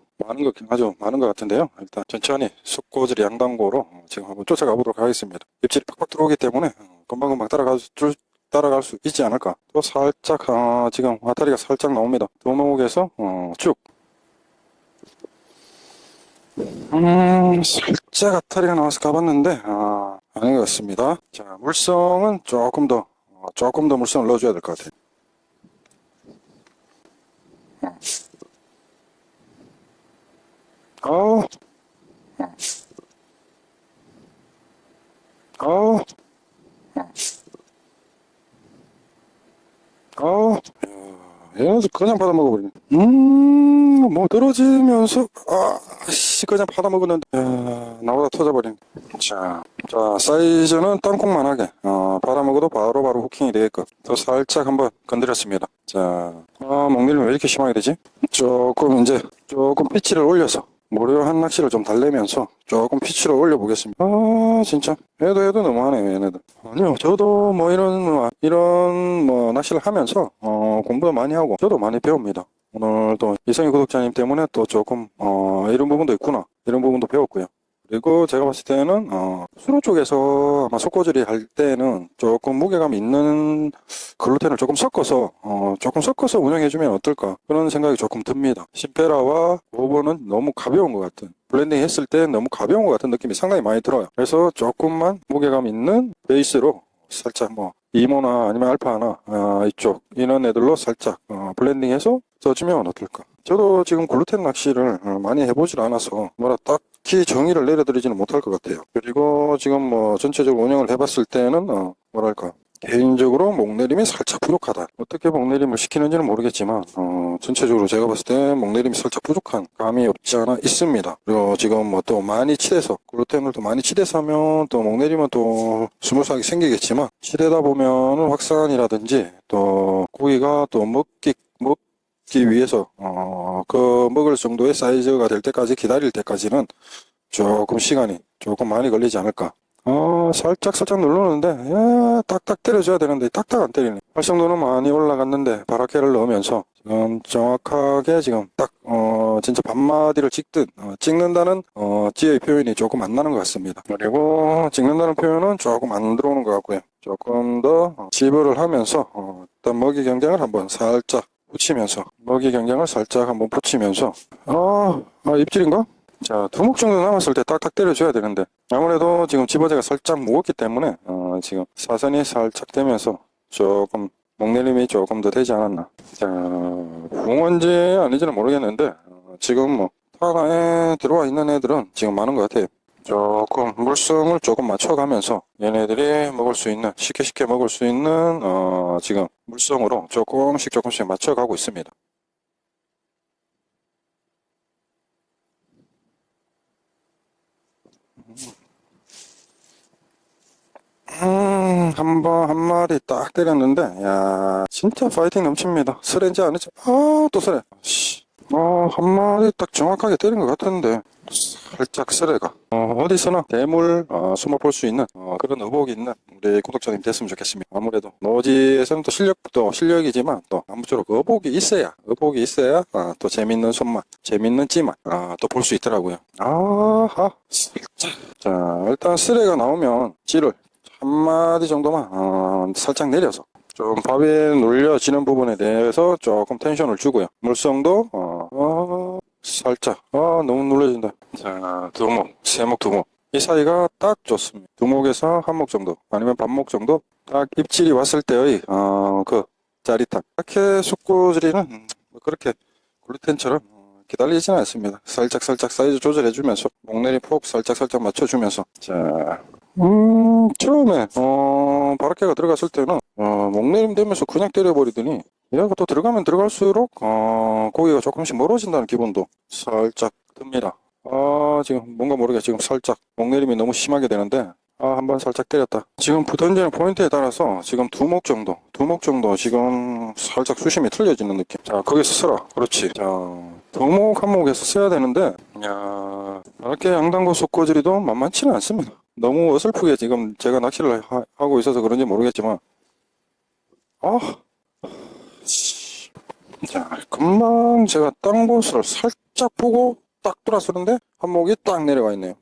많은 것 같은데요. 일단 천천히 숙고질 양단고로 지금 한번 쫓아가 보도록 하겠습니다. 입질이 팍팍 들어오기 때문에 금방금방 따라갈 수 있지 않을까. 또 살짝, 지금 와타리가 살짝 나옵니다. 도목에서, 쭉. 살짝 아타리가 나와서 가봤는데, 아닌 것 같습니다. 자, 물성은 조금 더 물성을 넣어줘야 될 것 같아요. 어, 어, 얘네들 그냥 받아먹어버리네. 뭐 떨어지면서, 그냥 받아먹었는데, 나보다 터져버리네. 자, 사이즈는 땅콩만하게, 받아먹어도 바로 후킹이 되게끔. 또 살짝 한번 건드렸습니다. 자, 목내리면 왜 이렇게 심하게 되지? 조금 피치를 올려서, 모래한 낚시를 좀 달래면서 조금 피치를 올려보겠습니다. 진짜. 해도 너무하네요, 얘네들. 아니요, 저도 뭐 이런 낚시를 하면서, 공부도 많이 하고, 저도 많이 배웁니다. 오늘 또 이성희 구독자님 때문에 또 조금, 이런 부분도 있구나. 이런 부분도 배웠고요. 그리고 제가 봤을 때는, 수로 쪽에서 아마 속고질이 할 때는 조금 무게감 있는 글루텐을 조금 섞어서 운영해주면 어떨까. 그런 생각이 조금 듭니다. 심페라와 오버는 너무 가벼운 것 같은, 블렌딩 했을 때 너무 가벼운 것 같은 느낌이 상당히 많이 들어요. 그래서 조금만 무게감 있는 베이스로 살짝 이모나 아니면 알파나, 이쪽, 이런 애들로 살짝, 블렌딩해서 써주면 어떨까. 저도 지금 글루텐 낚시를 많이 해보질 않아서 딱히 정의를 내려드리지는 못할 것 같아요. 그리고 지금 전체적으로 운영을 해봤을 때는 개인적으로 목내림이 살짝 부족하다. 어떻게 목내림을 시키는지는 모르겠지만 전체적으로 제가 봤을 때 목내림이 살짝 부족한 감이 없지 않아 있습니다. 그리고 지금 또 많이 치대서 글루텐을 또 많이 치대서 하면 또 목내림은 또 스무스하게 생기겠지만, 치대다 보면 확산이라든지 또 고기가 또 먹기 위해서 그 먹을 정도의 사이즈가 될 때까지 기다릴 때까지는 조금 시간이 조금 많이 걸리지 않을까. 살짝 누르는데, 딱딱 때려줘야 되는데, 딱딱 안 때리네. 활성도는 많이 올라갔는데, 바라케를 넣으면서, 지금 정확하게 지금 진짜 반마디를 찍는다는, 지의 표현이 조금 안 나는 것 같습니다. 그리고 찍는다는 표현은 조금 안 들어오는 것 같고요. 조금 더 지불을 하면서, 일단 먹이 경쟁을 한번 살짝 붙이면서, 입질인가? 자, 두목 정도 남았을 때 딱딱 때려줘야 되는데, 아무래도 지금 집어제가 살짝 무겁기 때문에 지금 사선이 살짝 되면서 조금 목내림이 조금 더 되지 않았나. 자, 붕어인지 아닌지는 모르겠는데, 지금 타나에 들어와 있는 애들은 지금 많은 것 같아요. 조금 물성을 조금 맞춰가면서 얘네들이 쉽게 먹을 수 있는 지금 물성으로 조금씩 맞춰가고 있습니다. 한 마리 딱 때렸는데, 야, 진짜 파이팅 넘칩니다. 쓰레인지 아니지? 또 쓰레. 한 마리 딱 정확하게 때린 것 같은데, 살짝 쓰레가. 어디서나 대물, 숨어볼 수 있는, 그런 의복이 있는 우리 구독자님 됐으면 좋겠습니다. 아무래도, 노지에서는 또 실력이지만, 또, 아무쪼록 의복이 있어야, 또 재밌는 손맛, 재밌는 찌맛, 또 볼 수 있더라고요. 살짝. 자, 일단 쓰레가 나오면, 찌를 한 마디 정도만 살짝 내려서 좀 밥이 눌려지는 부분에 대해서 조금 텐션을 주고요. 물성도 살짝 너무 눌러진다. 자, 세목 두목 이 사이가 딱 좋습니다. 두목에서 한목 정도 아니면 반목 정도 딱 입질이 왔을 때의 그 짜릿함. 이렇게 숙고질이는 그렇게 글루텐처럼 기다리지는 않습니다. 살짝 사이즈 조절해주면서 목내림 폭 살짝 맞춰주면서 자 처음에 바라케가 들어갔을 때는 목내림 되면서 그냥 때려버리더니 얘가 또 들어가면 들어갈수록 고기가 조금씩 멀어진다는 기분도 살짝 듭니다. 지금 뭔가 모르게 지금 살짝 목내림이 너무 심하게 되는데 한번 살짝 때렸다. 지금 던지는 포인트에 따라서 지금 두목 정도 지금 살짝 수심이 틀려지는 느낌. 자, 거기서 써라. 그렇지. 자, 두목 한 목에서 써야 되는데, 야, 이렇게 양단고 속고지리도 만만치는 않습니다. 너무 어설프게 지금 제가 낚시를 하고 있어서 그런지 모르겠지만, 자, 금방 제가 땅 곳을 살짝 보고 딱 돌아서는데 한목이 딱 내려가 있네요.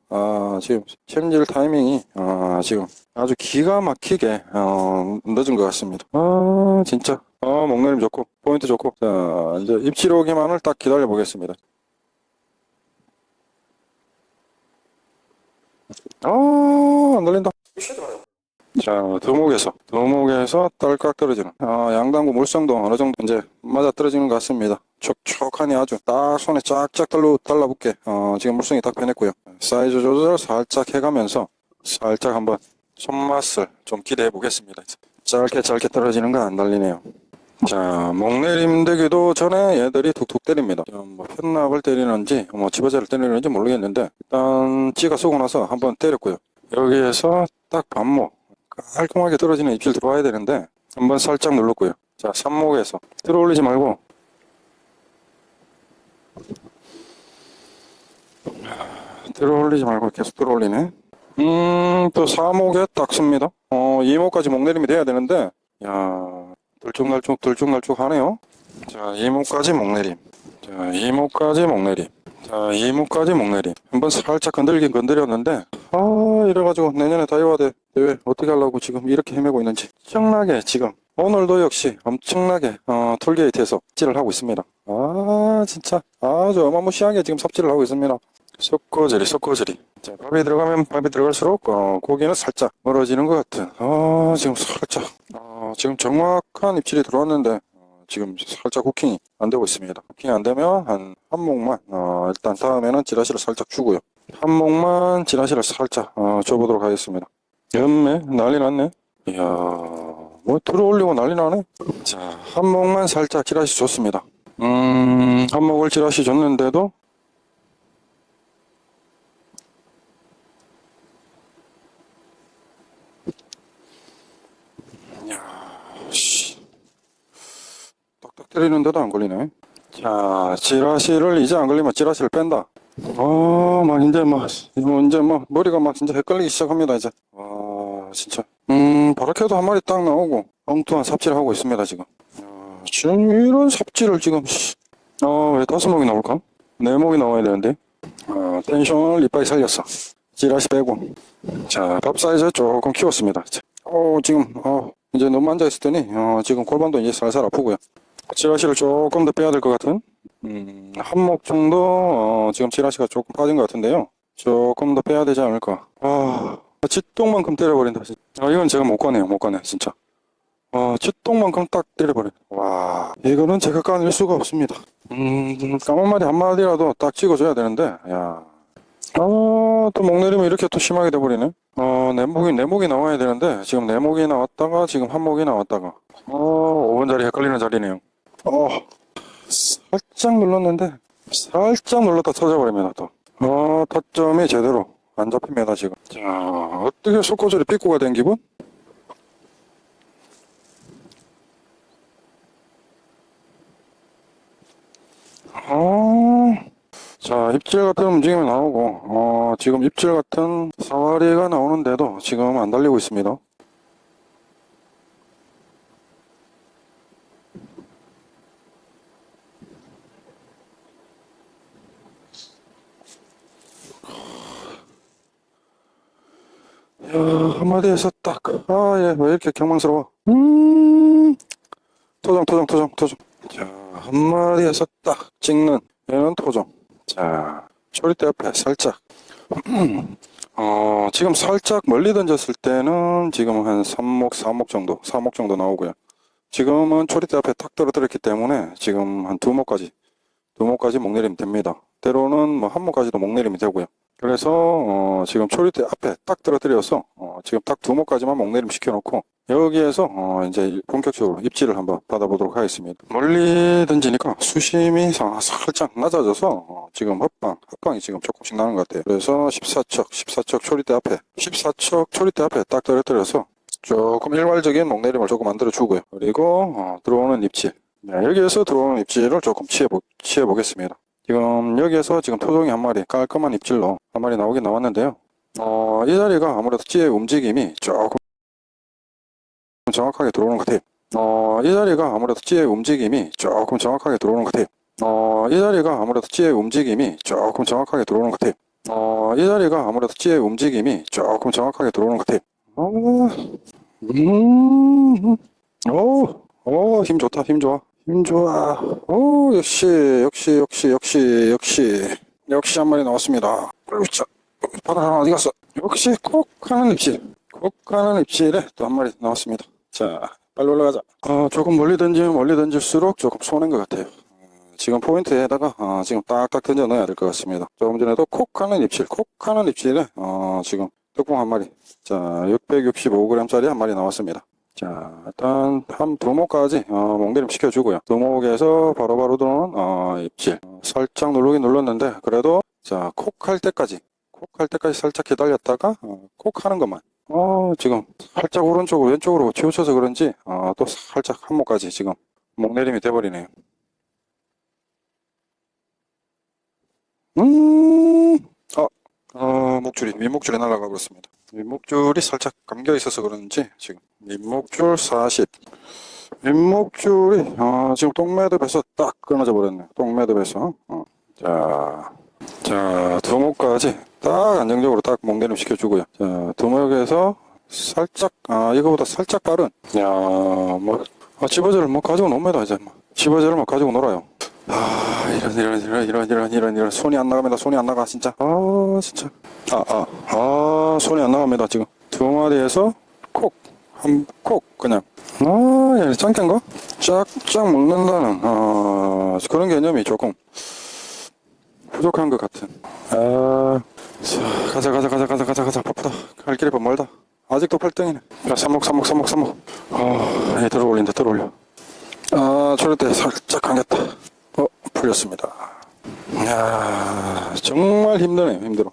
지금 챔질 타이밍이 지금 아주 기가 막히게 늦은 것 같습니다. 진짜 목내림 좋고 포인트 좋고. 자, 이제 입질 오기만을 딱 기다려 보겠습니다. 안 걸린다. 자, 두목에서 딸깍 떨어지는 양단구 물성도 어느 정도 이제 맞아 떨어지는 것 같습니다. 촉촉하니 아주 딱 손에 쫙쫙 달라붙게 지금 물성이 딱 변했고요. 사이즈 조절 살짝 해가면서 살짝 한번 손맛을 좀 기대해 보겠습니다. 짧게 떨어지는 거 안 달리네요. 자, 목내림 되기도 전에 얘들이 툭툭 때립니다. 뭐 편납을 때리는지 뭐 집어제를 때리는지 모르겠는데 일단 찌가 쏘고 나서 한번 때렸고요. 여기에서 딱 반목 깔끔하게 떨어지는 입질 들어와야 되는데 한번 살짝 눌렀고요. 자, 삼목에서 들어올리지 말고 계속 들어올리네. 또 사목에 딱 씁니다. 이목까지 목내림이 돼야 되는데 야, 들쭉날쭉 하네요. 자, 이목까지 목내림. 자, 이목까지 목내림. 한번 살짝 건드렸는데 이래가지고 내년에 다이와대 대회 어떻게 하려고 지금 이렇게 헤매고 있는지. 엄청나게 지금 오늘도 역시 엄청나게 톨게이트에서 삽질을 하고 있습니다. 진짜 아주 어마무시하게 지금 삽질을 하고 있습니다. 섞어저리. 자, 밥이 들어가면 밥이 들어갈수록 고기는 살짝 멀어지는 것 같은. 지금 살짝 지금 정확한 입질이 들어왔는데 지금 살짝 후킹이 안 되고 있습니다. 후킹이 안 되면 한 목만 일단 다음에는 찌라시를 살짝 주고요. 한 목만 찌라시를 살짝 줘보도록 하겠습니다. 연매 난리 났네. 이야, 뭐 들어올리고 난리 나네. 자, 한 목만 살짝 찌라시 줬습니다. 한 목을 찌라시 줬는데도 딱딱 때리는데도 안 걸리네. 자, 찌라시를 이제 안 걸리면 찌라시를 뺀다. 이제 머리가 막 진짜 헷갈리기 시작합니다, 이제. 진짜. 바라케도 한 마리 딱 나오고, 엉뚱한 삽질을 하고 있습니다, 지금. 지금 이런 삽질을 지금, 왜 5목이 나올까? 4목이 나와야 되는데. 텐션을 이빨이 살렸어. 찌라시 빼고. 자, 밥 사이즈 조금 키웠습니다. 지금, 이제 너무 앉아있을 때니, 지금 골반도 이제 살살 아프고요. 찌라시를 조금 더 빼야 될 것 같은 한 목 정도 지금 찌라시가 조금 빠진 것 같은데요. 조금 더 빼야 되지 않을까. 쥐똥만큼 때려버린다. 이건 제가 못 가네요. 진짜. 쥐똥만큼 딱 때려버려. 와, 이거는 제가 까낼 수가 없습니다. 까만 마리 한 마리라도 딱 찍어줘야 되는데, 야. 또 목내림이 이렇게 또 심하게 돼버리네. 네 목이 나와야 되는데, 지금 네 목이 나왔다가, 지금 한 목이 나왔다가. 5번 자리 헷갈리는 자리네요. 살짝 눌렀는데, 살짝 눌렀다 터져버립니다, 또. 타점이 제대로 안 잡힙니다, 지금. 자, 어떻게 속고절이 삐꾸가 된 기분? 자, 입질 같은 움직임이 나오고, 지금 입질 같은 사와리가 나오는데도 지금 안 달리고 있습니다. 한마디에서 딱, 왜 이렇게 경망스러워. 토종. 자, 한마디에서 딱 찍는, 얘는 토종. 자, 초리대 옆에 살짝. 지금 살짝 멀리 던졌을 때는 지금 한 3목, 4목 정도 나오고요. 지금은 초리대 앞에 탁 떨어뜨렸기 때문에 지금 한 2목까지 두모까지 목 내리면 됩니다. 때로는 뭐 한모까지도 목 내리면 되고요. 그래서 지금 초리대 앞에 딱 떨어뜨려서 지금 딱 두모까지만 목 내림 시켜놓고 여기에서 이제 본격적으로 입질을 한번 받아보도록 하겠습니다. 멀리 던지니까 수심이 살짝 낮아져서 지금 합방이 지금 조금씩 나는 것 같아요. 그래서 14척 초리대 앞에 14척 초리대 앞에 딱 떨어뜨려서 조금 일괄적인 목 내림을 조금 만들어 주고요. 그리고 들어오는 입질, 여기에서 들어오는 입질을 조금 취해보겠습니다. 지금 여기에서 지금 토종이 한 마리 깔끔한 입질로 한 마리 나오긴 나왔는데요. 이 자리가 아무래도 찌의 움직임이 조금 정확하게 들어오는 것 같아요. 이 자리가 아무래도 찌의 움직임이 조금 정확하게 들어오는 것 같아요. 이 자리가 아무래도 찌의 움직임이 조금 정확하게 들어오는 것 같아요. 이 자리가 아무래도 찌의 움직임이 조금 정확하게 들어오는 것 같아요. 힘 좋다, 힘 좋아. 힘 좋아. 역시 한 마리 나왔습니다. 자, 바다 어디 갔어? 역시 콕 하는 입질. 콕 하는 입질에 또 한 마리 나왔습니다. 자, 빨리 올라가자. 조금 멀리 던지면 멀리 던질수록 조금 손해인 것 같아요. 지금 포인트에다가 지금 딱딱 던져 넣어야 될 것 같습니다. 조금 전에도 콕 하는 입질에 지금 떡봉 한 마리. 자, 665g짜리 한 마리 나왔습니다. 자, 일단 한 두목까지 멍내림 시켜주고요. 두목에서 바로바로 들어오는 입질. 살짝 누르긴 눌렀는데 그래도 자, 콕 할 때까지 살짝 기다렸다가 콕 하는 것만. 지금 살짝 오른쪽으로 왼쪽으로 치우쳐서 그런지 또 살짝 한목까지 지금 목내림이 돼버리네요. 윗목줄이 날아가고 있습니다. 윗목줄이 살짝 감겨 있어서 그런지 지금 윗목줄 40. 윗목줄이 지금 똥매듭에서 딱 끊어져 버렸네요. 똥매듭에서. 자, 두목까지 딱 안정적으로 딱 목내림 시켜주고요. 자, 두목에서 살짝 이거보다 살짝 빠른. 집어저를 뭐 가지고 놉니다 이제. 집어저를 뭐 가지고 놀아요. 이런 손이 안 나갑니다. 손이 안 나가 진짜. 진짜. 손이 안 나갑니다 지금. 두 마리에서 콕 그냥. 얘 짱캔가? 쫙쫙 먹는다는 그런 개념이 조금 부족한 것 같은. 자, 가자. 바쁘다. 갈 길이 멀다. 아직도 8등이네. 자, 삼목. 들어올려. 저럴 때 살짝 감겼다. 풀렸습니다. 정말 힘들어.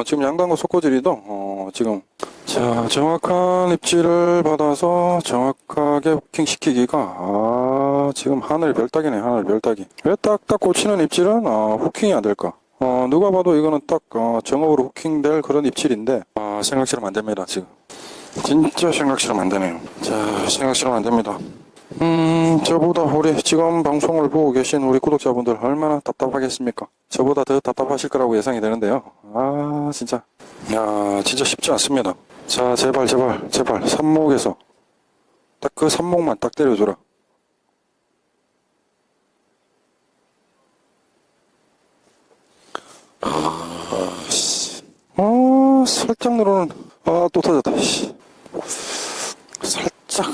지금 양단과 속고지리도 지금 자, 정확한 입질을 받아서 정확하게 후킹 시키기가 지금 하늘 별따기네. 왜 딱딱 꽂히는 입질은 후킹이 안 될까? 누가 봐도 이거는 딱 정업으로 후킹될 그런 입질인데 생각처럼 안 됩니다 지금. 진짜 생각처럼 안 되네요. 자, 생각처럼 안 됩니다. 저보다 우리 지금 방송을 보고 계신 우리 구독자분들 얼마나 답답하겠습니까? 저보다 더 답답하실 거라고 예상이 되는데요. 진짜. 진짜 쉽지 않습니다. 자, 제발. 삽목에서. 딱 그 삽목만 딱 때려줘라. 살짝 누르는. 또 터졌다. 살짝.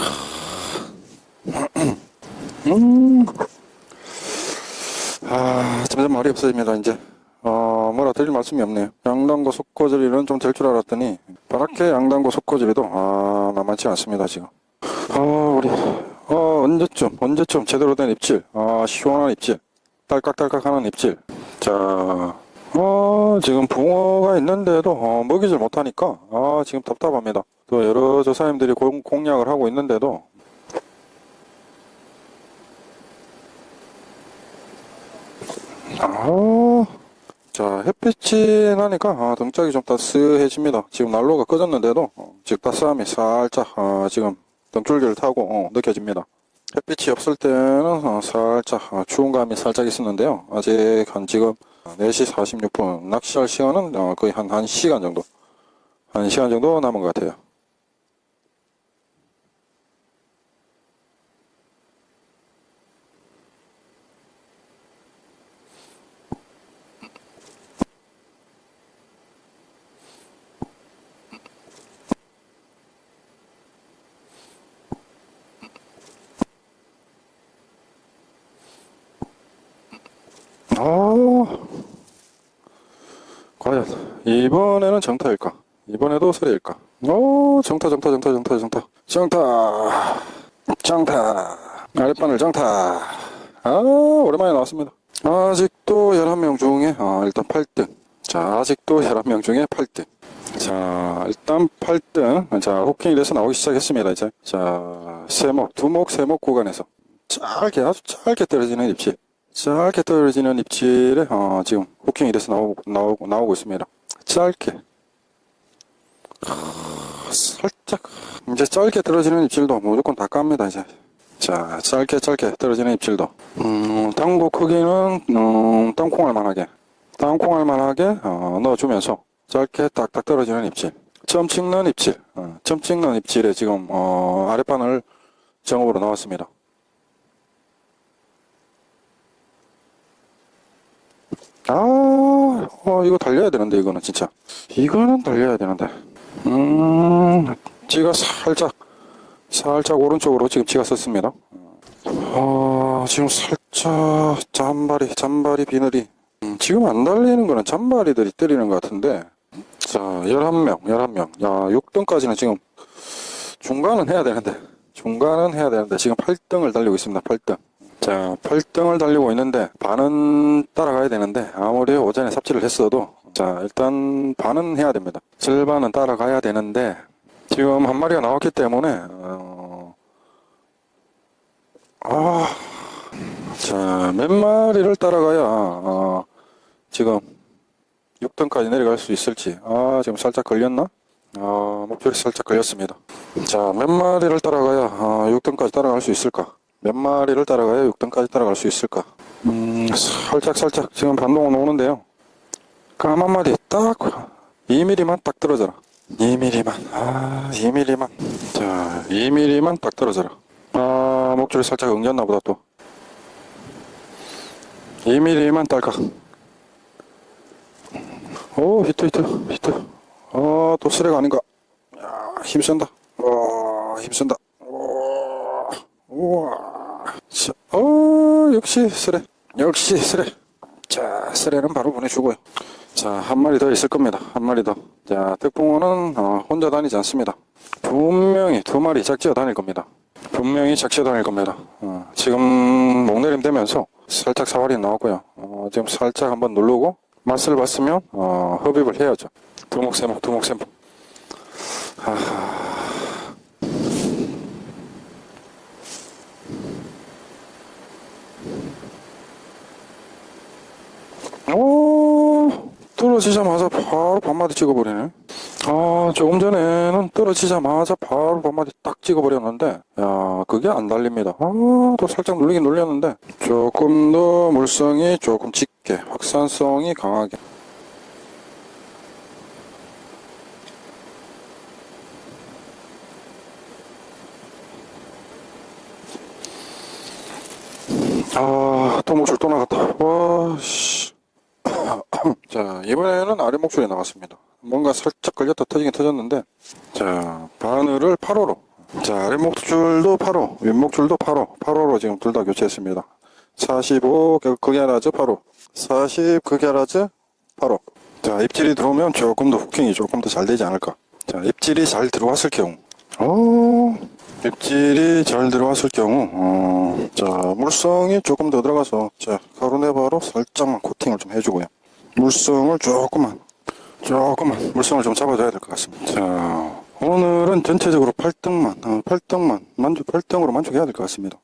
점점 말이 없어집니다 이제. 뭐라 드릴 말씀이 없네요. 양단과 속고지리는 좀 될 줄 알았더니 바랗게 양단과 속고지리도 만만치 않습니다 지금. 우리 언제쯤 제대로 된 입질, 시원한 입질, 딸깍딸깍 하는 입질. 자, 지금 붕어가 있는데도 먹이질 못하니까 지금 답답합니다. 또 여러 조사님들이 공략을 하고 있는데도 자, 햇빛이 나니까 등짝이 좀 따스해집니다. 지금 난로가 꺼졌는데도 지금 따스함이 살짝 지금 등줄기를 타고 느껴집니다. 햇빛이 없을 때는 살짝 추운 감이 살짝 있었는데요. 아직 한 지금 4시 46분 낚시할 시간은 거의 한 1시간 정도 1시간 정도 남은 것 같아요. 과연 이번에는 정타일까? 이번에도 서리일까? 정타. 아랫바늘 정타. 오랜만에 나왔습니다. 아직도 11명 중에 일단 8등. 자, 아직도 11명 중에 8등. 자, 일단 8등. 자, 호킹이 돼서 나오기 시작했습니다, 이제. 자, 두목, 세목 구간에서 아주 짧게 떨어지는 입질. 짧게 떨어지는 입질에, 지금 호킹이 돼서 나오고 있습니다. 짧게. 살짝. 이제 짧게 떨어지는 입질도 무조건 다 깝니다, 이제. 자, 짧게 떨어지는 입질도. 당구 크기는, 땅콩알 만하게, 넣어주면서 짧게 딱딱 떨어지는 입질. 점 찍는 입질에 지금, 아랫바늘 정업으로 나왔습니다. 이거 달려야 되는데, 이거는 진짜. 이거는 달려야 되는데. 지가 살짝 오른쪽으로 지금 지가 썼습니다. 지금 살짝 잔발이 비늘이. 지금 안 달리는 거는 잔발이들이 때리는 것 같은데. 자, 11명. 야, 6등까지는 지금 중간은 해야 되는데 지금 8등을 달리고 있습니다. 8등. 자, 8등을 달리고 있는데 반은 따라가야 되는데 아무리 오전에 삽질을 했어도 자, 일단 반은 해야 됩니다. 절반은 따라가야 되는데 지금 한 마리가 나왔기 때문에 자, 몇 마리를 따라가야 지금 6등까지 내려갈 수 있을지. 지금 살짝 걸렸나? 목표리 살짝 걸렸습니다. 자, 몇 마리를 따라가야 6등까지 따라갈 수 있을까? 몇 마리를 따라가야 6등까지 따라갈 수 있을까? 살짝 지금 반동은 오는데요. 까만 마디 딱 2mm만 딱 떨어져라. 2mm만. 2mm만. 자, 2mm만 딱 떨어져라. 목줄이 살짝 응겼나 보다 또. 2mm만 딸까. 히트. 또 쓰레가 아닌가. 야, 힘쓴다. 힘쓴다. 자, 역시 쓰레. 자, 쓰레는 바로 보내주고요. 자, 한 마리 더 있을 겁니다. 한 마리 더. 자, 특붕어는 혼자 다니지 않습니다. 분명히 2마리 작지어 다닐 겁니다. 지금 목내림 되면서 살짝 사활이 나왔고요. 지금 살짝 한번 누르고 맛을 봤으면 흡입을 해야죠. 두목 세목. 떨어지자마자 바로 반마디 찍어버리네. 조금 전에는 떨어지자마자 바로 반마디 딱 찍어버렸는데, 야, 그게 안 달립니다. 또 살짝 눌리긴 눌렸는데, 조금 더 물성이 조금 짙게, 확산성이 강하게. 또 목줄 또 나갔다. 자, 이번에는 아래 목줄이 나갔습니다. 뭔가 살짝 걸렸다 터지긴 터졌는데, 자, 바늘을 8호로. 자, 아래 목줄도 8호, 윗 목줄도 8호로 지금 둘 다 교체했습니다. 45 극야라즈 8호, 40 극야라즈 8호. 자, 입질이 들어오면 조금 더 후킹이 조금 더 잘 되지 않을까. 자, 입질이 잘 들어왔을 경우. 자, 물성이 조금 더 들어가서, 자, 가루네바로 살짝만 코팅을 좀 해주고요. 물성을 조금만 물성을 좀 잡아줘야 될 것 같습니다. 자, 오늘은 전체적으로 8등으로 만족해야 될 것 같습니다.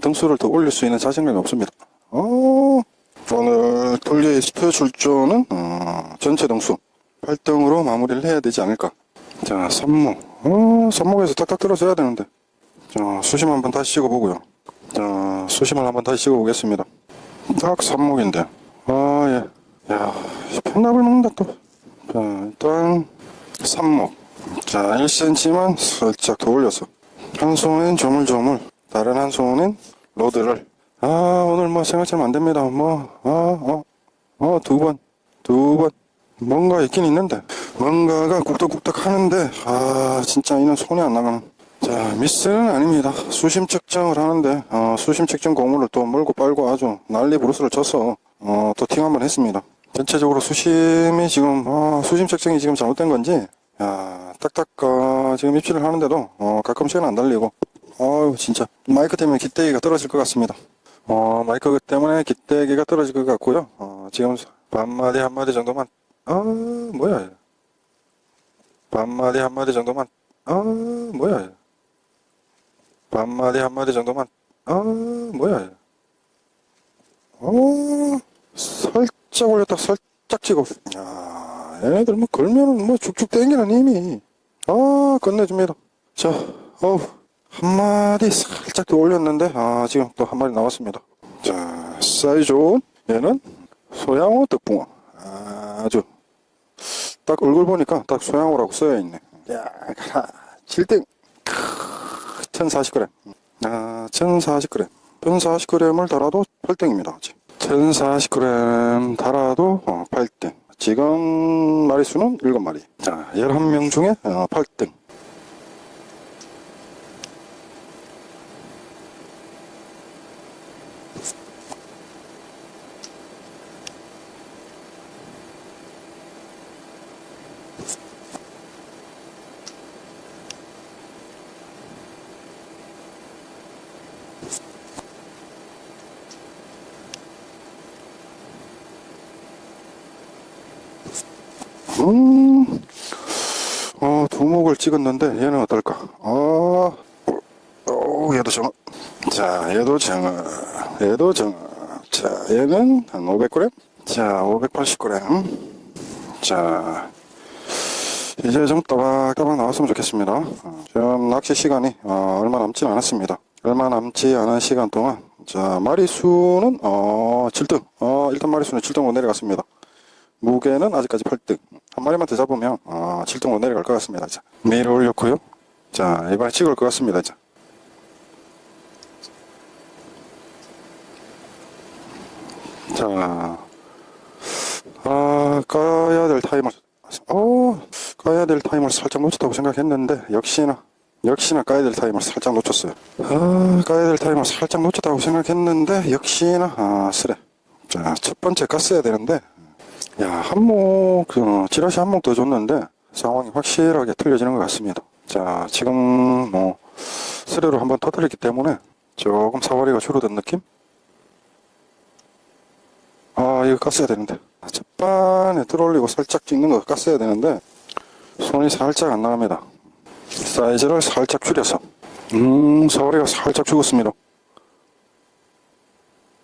등수를 더 올릴 수 있는 자신감이 없습니다. 오늘 돌리에스트 출조는, 전체 등수 8등으로 마무리를 해야 되지 않을까. 자, 삽목에서 딱딱 들어줘야 되는데. 자, 수심 한번 다시 찍어보고요. 자, 수심을 한번 다시 찍어보겠습니다. 딱 삽목인데. 예. 야, 편납을 먹는다 또. 자, 일단 삽목. 자, 1cm만 살짝 더 올려서 한 손엔 조물조물, 다른 한 손엔 로드를. 오늘 뭐 생각처럼 안 됩니다. 두 번. 뭔가 있긴 있는데, 뭔가가 꾹덕꾹덕 하는데, 진짜 이는 손이 안 나가는. 자, 자, 미스는 아닙니다. 수심 측정을 하는데, 수심 측정 고무를 또 몰고 빨고 아주 난리 부르스를 쳐서, 또 팅 한번 했습니다. 전체적으로 수심이 지금, 수심 측정이 지금 잘못된 건지, 야, 딱딱, 지금 입질을 하는데도, 가끔씩은 안 달리고, 진짜, 마이크 때문에 깃대기가 떨어질 것 같습니다. 마이크 때문에 깃대기가 떨어질 것 같고요. 지금 반마디, 한마디 정도만, 뭐야, 얘. 반마디, 한마디 정도만, 뭐야, 얘. 반마디, 한마디 정도만, 뭐야, 얘. 살짝 올렸다, 살짝 치고, 야, 얘네들 뭐 걸면은 뭐 쭉쭉 땡기는 힘이, 끝내줍니다. 자, 한마디 살짝 더 올렸는데, 지금 또 한 마리 나왔습니다. 자, 사이즈 좋은, 얘는 소양호 떡붕어. 아주, 딱 얼굴 보니까 딱 소양호라고 써여있네. 야, 7등. 1040g. 1040g. 1040g을 달아도 8등입니다. 1040g 달아도 8등. 지금 마리수는 7마리. 자, 11명 중에 8등. 두목을 찍었는데 얘는 어떨까? 얘도 정어. 자, 얘도 정어. 얘도 정어. 자, 얘는 한 500g? 자, 580g. 자, 이제 좀 따박따박 나왔으면 좋겠습니다. 지금 낚시 시간이 얼마 남지 않았습니다. 얼마 남지 않은 시간 동안, 자, 마리수는 7등. 일단 마리수는 7등으로 내려갔습니다. 무게는 아직까지 8등. 한 마리만 더 잡으면 7등으로 내려갈 것 같습니다. 자, 미를 올렸고요. 자, 이번에 찍을 것 같습니다. 자, 까야 될 타임을 까야 될 타임을 살짝 놓쳤다고 생각했는데 역시나 까야 될 타임을 살짝 놓쳤어요. 까야 될 타임을 살짝 놓쳤다고 생각했는데 역시나 쓰레. 자, 첫 번째 깠어야 되는데, 야, 한몫, 지라시 한몫 더 줬는데, 상황이 확실하게 틀려지는 것 같습니다. 자, 지금, 스레로 한번 터뜨렸기 때문에, 조금 사거리가 줄어든 느낌? 이거 깠어야 되는데. 첫 반에 들어올리고 살짝 찍는 거 깠어야 되는데, 손이 살짝 안 나갑니다. 사이즈를 살짝 줄여서. 사거리가 살짝 죽었습니다.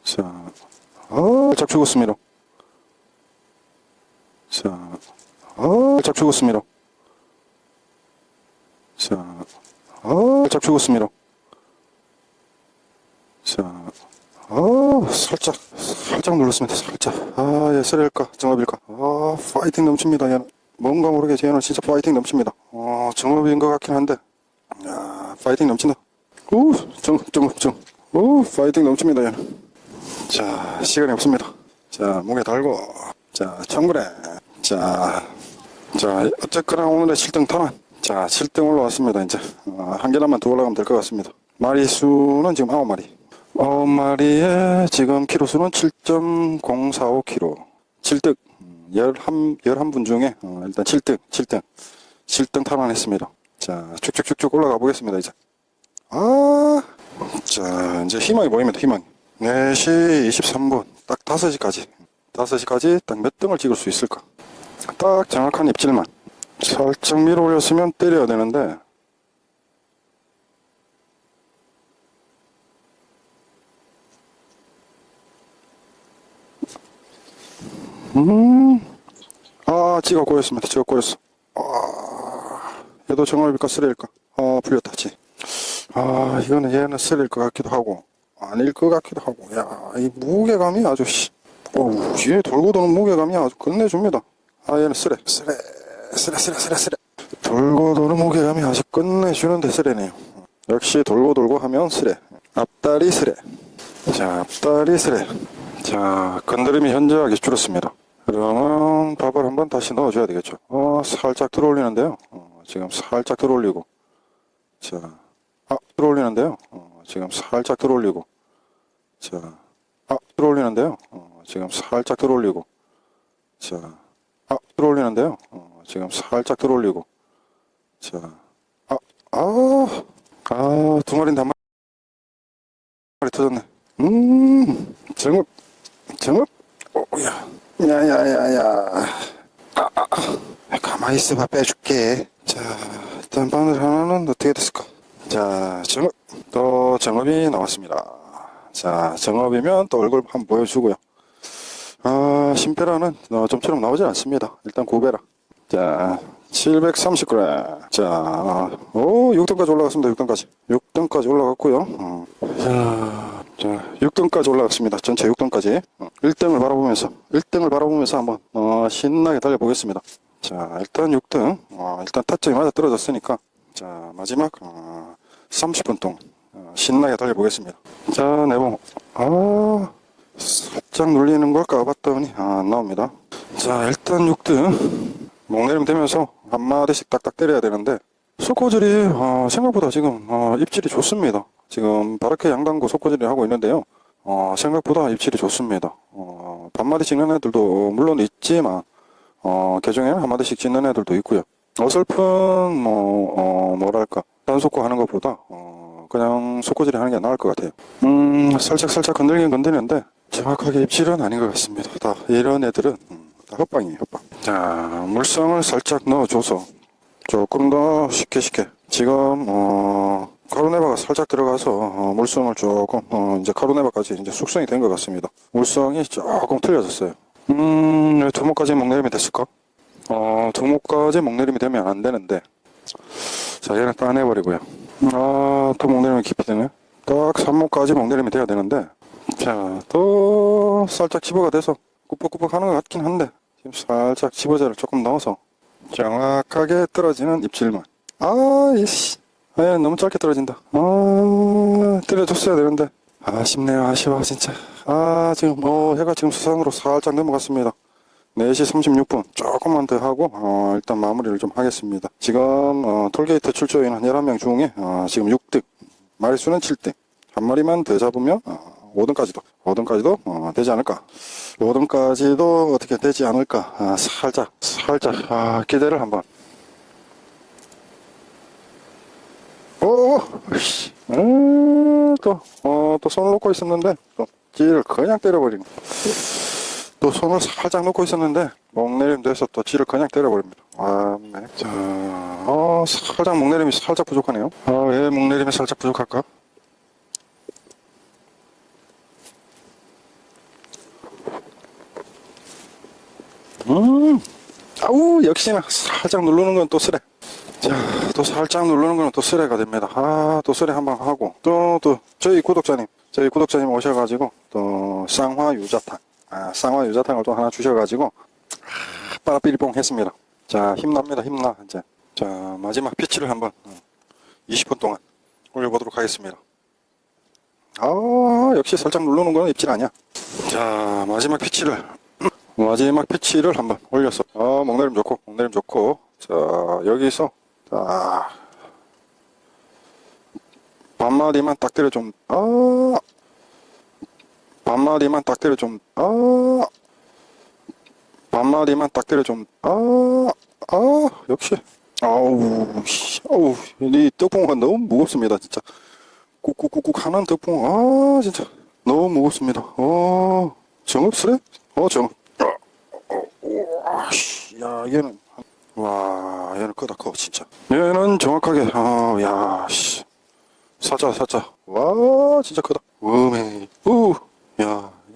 자, 살짝 죽었습니다. 자, 살짝 죽었습니다. 자, 살짝 죽었습니다. 자, 살짝 눌렀습니다. 살짝. 얘 쓰레일까? 정업일까? 파이팅 넘칩니다. 얘는. 뭔가 모르게 얘는 진짜 파이팅 넘칩니다. 정업인 것 같긴 한데. 야, 파이팅 넘친다. 파이팅 넘칩니다. 얘는. 자, 시간이 없습니다. 자, 목에 달고. 자, 1000g. 자, 어쨌거나 오늘의 7등 탄환. 자, 7등 올라왔습니다. 이제 한 계단만 더 올라가면 될 것 같습니다. 마리수는 지금 9마리. 9마리에 지금 키로수는 7.045kg. 7등. 11분 중에 일단 7등 탄환했습니다. 자, 쭉쭉쭉쭉 올라가 보겠습니다. 이제. 자, 이제 희망이 보입니다. 희망이. 4시 23분. 딱 5시까지 딱 몇 등을 찍을 수 있을까? 딱 정확한 입질만. 살짝 밀어 올렸으면 때려야 되는데, 찍어 꼬였습니다. 찍어 꼬였어. 얘도 정어일까 쓰레일까? 풀렸다지. 이거는 얘는 쓰레일 것 같기도 하고, 아닐 것 같기도 하고. 야, 이 무게감이 아주, 얘 돌고 도는 무게감이 아주 끝내줍니다. 얘는 쓰레. 돌고 도는 무게감이 아주 끝내주는데 쓰레네요. 역시 돌고 하면 쓰레. 앞다리 쓰레. 자, 앞다리 쓰레. 자, 건드림이 현저하게 줄었습니다. 그러면 밥을 한번 다시 넣어줘야 되겠죠. 살짝 들어올리는데요. 지금 살짝 들어올리고. 자, 들어올리는데요. 지금 살짝 들어올리고. 자, 들어올리는데요. 지금 살짝 들어올리고. 자, 들어올리는데요. 지금 살짝 들어올리고. 자, 두 마리인데 한 마리 터졌네. 정읍. 오야. 야야야야. 가만히 있어봐, 빼줄게. 자, 일단 바늘 하나는 어떻게 됐을까? 자, 정읍. 또 정읍이 나왔습니다. 자, 정읍이면 또 얼굴 한번 보여주고요. 심페라는 좀처럼 나오진 않습니다. 일단 고베라. 자, 730g. 자, 6등까지 올라갔습니다. 6등까지. 6등까지 올라갔고요. 자, 6등까지 올라갔습니다. 전체 6등까지. 1등을 바라보면서 한번, 신나게 달려보겠습니다. 자, 일단 6등. 일단 타점이 맞아 떨어졌으니까. 자, 마지막, 30분 동안, 신나게 달려보겠습니다. 자, 내봉. 살짝 눌리는 걸까 봤더니, 안 나옵니다. 자, 일단 6등. 목내림 되면서 한 마디씩 딱딱 때려야 되는데, 속고질이, 생각보다 지금, 입질이 좋습니다. 지금, 바르케 양당구 속고질을 하고 있는데요. 생각보다 입질이 좋습니다. 반마디 찍는 애들도 물론 있지만, 개중에는 한 마디씩 찍는 애들도 있고요. 어설픈, 뭐랄까, 단속고 하는 것보다, 그냥 속고질이 하는 게 나을 것 같아요. 살짝 건들긴 건드리는데, 정확하게 입질은 아닌 것 같습니다. 다, 이런 애들은, 다 헛방이에요, 헛방. 자, 물성을 살짝 넣어줘서, 조금 더 쉽게. 지금, 카르네바가 살짝 들어가서, 물성을 조금, 이제 카르네바까지 이제 숙성이 된 것 같습니다. 물성이 조금 틀려졌어요. 두목까지 목내림이 됐을까? 두목까지 목내림이 되면 안 되는데, 자, 얘는 따내버리고요. 또 목내림이 깊이 되네. 딱 3목까지 목내림이 돼야 되는데, 자, 또 살짝 집어가 돼서 꾸벅꾸벅 하는 것 같긴 한데, 지금 살짝 집어자를 조금 넣어서 정확하게 떨어지는 입질만. 너무 짧게 떨어진다. 때려줬어야 되는데. 아쉽네요. 아쉬워, 진짜. 지금, 해가 지금 수상으로 살짝 넘어갔습니다. 4시 36분. 조금만 더 하고, 일단 마무리를 좀 하겠습니다. 지금, 톨게이트 출조인 한 11명 중에, 지금 6등. 마리수는 7등. 한 마리만 더 잡으면, 5등까지도 되지 않을까. 5등까지도 어떻게 되지 않을까. 살짝, 기대를 한번. 또 손을 놓고 있었는데, 또 찌를 그냥 때려버리네. 또 손을 살짝 놓고 있었는데, 목내림 돼서 또 찌를 그냥 때려버립니다. 네. 자, 살짝 목내림이 살짝 부족하네요. 왜 목내림이 살짝 부족할까? 역시나 살짝 누르는 건 또 쓰레. 자, 또 살짝 누르는 거는 또 쓰레가 됩니다. 또 쓰레 한번 하고, 또, 저희 구독자님 오셔가지고, 또, 쌍화 유자탕을 또 하나 주셔가지고, 빠라삐리뽕 했습니다. 자, 힘납니다, 이제. 자, 마지막 피치를 한번, 20분 동안 올려보도록 하겠습니다. 역시 살짝 누르는 거는 입질 아니야. 자, 마지막 피치를 한번 올렸어. 목내림 좋고. 자, 여기서, 자, 반마디만 딱 때려 좀, 역시. 이 떡붕어가 너무 무겁습니다, 진짜. 꾹꾹꾹꾹 하는 떡붕어, 진짜. 너무 무겁습니다. 정읍 쓰레? 정읍. 얘는. 얘는 크다, 커, 진짜. 얘는 정확하게, 사자. 진짜 크다.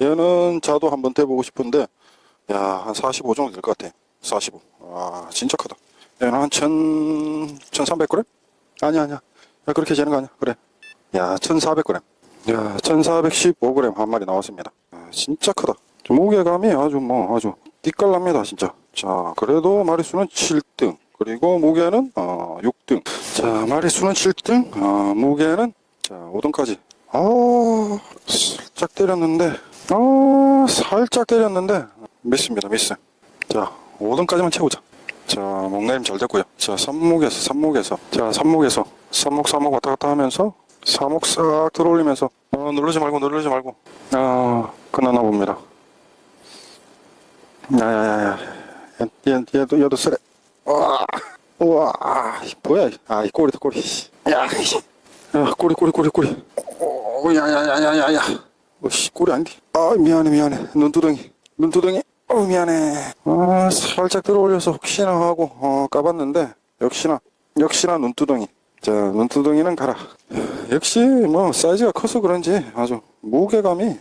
얘는 자도 한번 대보고 싶은데, 한 45 정도 될 것 같아. 45. 진짜 크다. 얘는 한 1300g? 아니야. 야, 그렇게 재는 거 아니야. 그래. 1400g. 1415g 한 마리 나왔습니다. 진짜 크다. 무게감이 아주 띠깔납니다, 진짜. 자, 그래도 마리수는 7등. 그리고 무게는, 6등. 자, 마리수는 7등. 무게는, 자, 5등까지. 살짝 때렸는데, 미스입니다, 미스. 자, 5등까지만 채우자. 자, 목내림 잘 됐고요. 자, 삽목에서. 자, 삽목 왔다 갔다 하면서, 사목 싹 들어올리면서 누르지 말고 끝나나 봅니다. 야야야야, 얘도 쓰래. 우와, 뭐야? 이 꼬리다 꼬리. 야, 꼬리. 야야야야야야. 꼬리 아닌데. 미안해. 눈두덩이. 미안해. 살짝 들어올려서 혹시나 하고 장난하는데 역시나 눈두덩이. 자, 눈두덩이는 가라. 역시 뭐 사이즈가 커서 그런지 아주 무게감이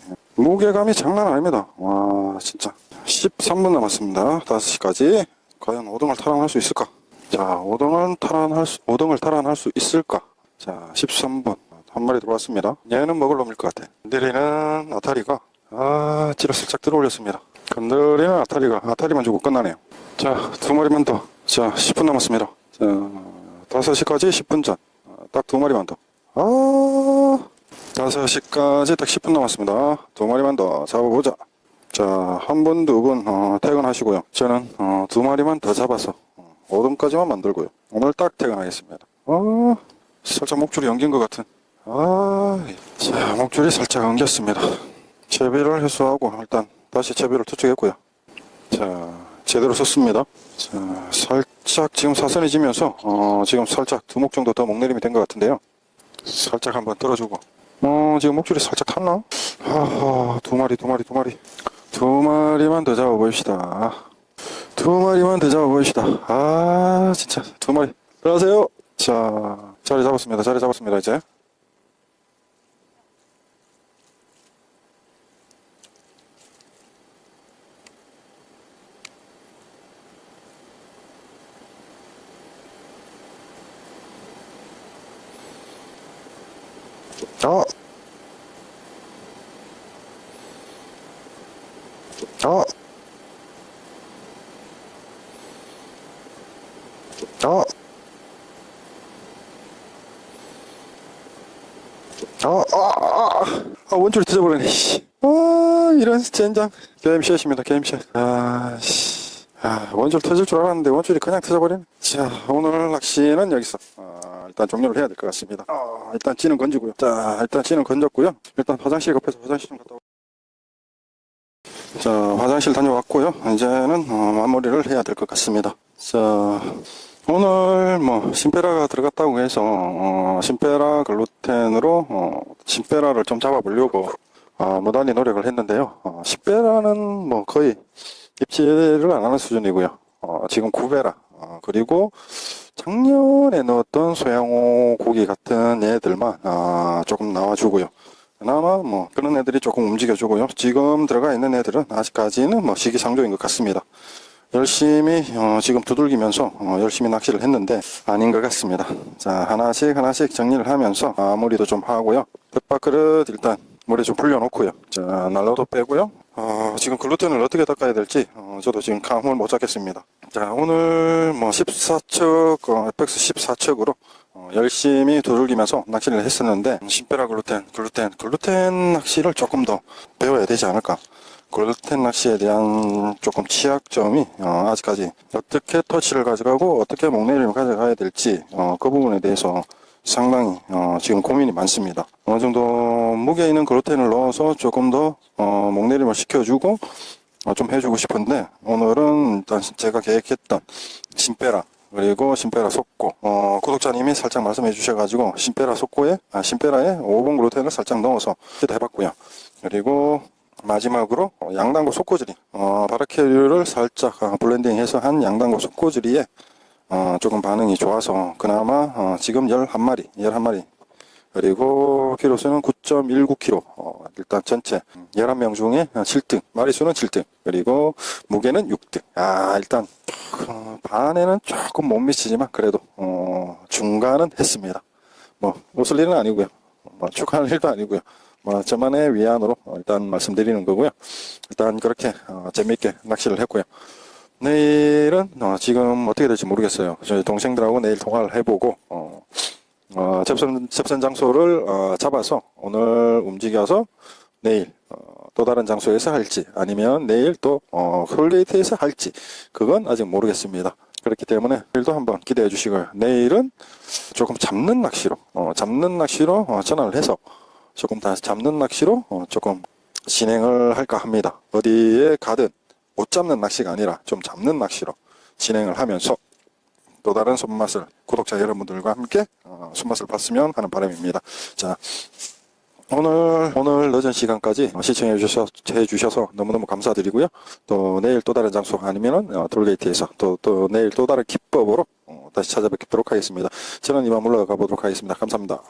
장난 아닙니다. 와, 진짜 13분 남았습니다. 5시까지 과연 5등을 탈환할 수 있을까? 자, 5등을 탈환할 수 있을까? 자, 13분 한 마리 들어왔습니다. 얘는 먹을 놈일 것 같아. 건드리는 아타리가 찌를 살짝 들어올렸습니다. 건드리는 아타리만 주고 끝나네요. 자, 2마리만 더. 자, 10분 남았습니다. 자, 5시까지 10분 전. 딱 2마리만 더. 5시까지 딱 10분 남았습니다. 2마리만 더 잡아보자. 자, 한 분, 두 분, 퇴근하시고요. 저는, 2마리만 더 잡아서, 5등까지만 만들고요. 오늘 딱 퇴근하겠습니다. 살짝 목줄이 엉긴 것 같은. 자, 목줄이 살짝 엉겼습니다. 채비를 해소하고, 일단, 다시 채비를 투척했고요. 자, 제대로 썼습니다. 자, 살짝 지금 사선이 지면서 지금 살짝 2목 정도 더 목내림이 된 것 같은데요. 살짝 한번 떨어주고 지금 목줄이 살짝 탔나? 2마리만 더 잡아봅시다. 2마리만 더 잡아봅시다. 진짜 2마리 들어가세요. 자, 자리 잡았습니다 이제. 아, 아, 아, 원줄이 터져버리네, 씨. 이런 젠장. 게임샷입니다, 게임샷. 원줄 터질 줄 알았는데 원줄이 그냥 터져버리네. 자, 오늘 낚시는 여기서 일단 종료를 해야 될 것 같습니다. 일단 찌는 건지고요. 자, 일단 찌는 건졌고요. 일단 화장실 급해서 화장실 좀 갔다 자, 화장실 다녀왔고요. 이제는 마무리를 해야 될 것 같습니다. 자, 오늘 뭐 신페라가 들어갔다고 해서 신페라 글루텐으로 신페라를 좀 잡아보려고 무단히 노력을 했는데요. 신페라는 뭐 거의 입질을 안 하는 수준이고요. 지금 구베라 그리고 작년에 넣었던 소양호 고기 같은 애들만 조금 나와주고요. 그나마 뭐 그런 애들이 조금 움직여주고요. 지금 들어가 있는 애들은 아직까지는 뭐 시기상조인 것 같습니다. 열심히 지금 두들기면서 열심히 낚시를 했는데 아닌 것 같습니다. 자, 하나씩 정리를 하면서 마무리도 좀 하고요. 뱃밥그릇 일단 물에 좀 불려놓고요. 자, 난로도 빼고요. 지금 글루텐을 어떻게 닦아야 될지 저도 지금 감을 못 잡겠습니다. 자, 오늘 뭐 14척 FX 14척으로 열심히 두들기면서 낚시를 했었는데 신페라 글루텐 낚시를 조금 더 배워야 되지 않을까. 글루텐 낚시에 대한 조금 취약점이 아직까지 어떻게 터치를 가져가고 어떻게 목내림을 가져가야 될지 그 부분에 대해서 상당히 지금 고민이 많습니다. 어느 정도 무게 있는 글루텐을 넣어서 조금 더 목내림을 시켜주고 좀 해주고 싶은데 오늘은 일단 제가 계획했던 신페라 그리고 신페라 속고 구독자님이 살짝 말씀해 주셔가지고 신페라에 5번 글루텐을 살짝 넣어서 해봤고요. 그리고 마지막으로 양단고 속꼬즈리 바라케류를 살짝 블렌딩해서 한 양단고 속꼬즈리에 조금 반응이 좋아서 그나마 지금 11마리 그리고 키로수는 9.19kg 일단 전체 11명 중에 7등 마리수는 7등 그리고 무게는 6등 일단 반에는 조금 못 미치지만 그래도 중간은 했습니다. 뭐 웃을 일은 아니고요. 축하할 일도 아니고요. 저만의 위안으로 일단 말씀드리는 거고요. 일단 그렇게 재미있게 낚시를 했고요. 내일은 지금 어떻게 될지 모르겠어요. 저희 동생들하고 내일 통화를 해보고 접선 장소를 잡아서 오늘 움직여서 내일 또 다른 장소에서 할지 아니면 내일 또 톨게이트에서 할지 그건 아직 모르겠습니다. 그렇기 때문에 내일도 한번 기대해 주시고요. 내일은 조금 잡는 낚시로 전환을 해서 조금 다시 잡는 낚시로 조금 진행을 할까 합니다. 어디에 가든 못 잡는 낚시가 아니라 좀 잡는 낚시로 진행을 하면서 또 다른 손맛을 구독자 여러분들과 함께 손맛을 봤으면 하는 바람입니다. 자, 오늘 늦은 시간까지 시청해 주셔서 너무너무 감사드리고요. 또 내일 또 다른 장소 아니면은 톨게이트에서 또 내일 또 다른 기법으로 다시 찾아뵙도록 하겠습니다. 저는 이만 물러가 보도록 하겠습니다. 감사합니다.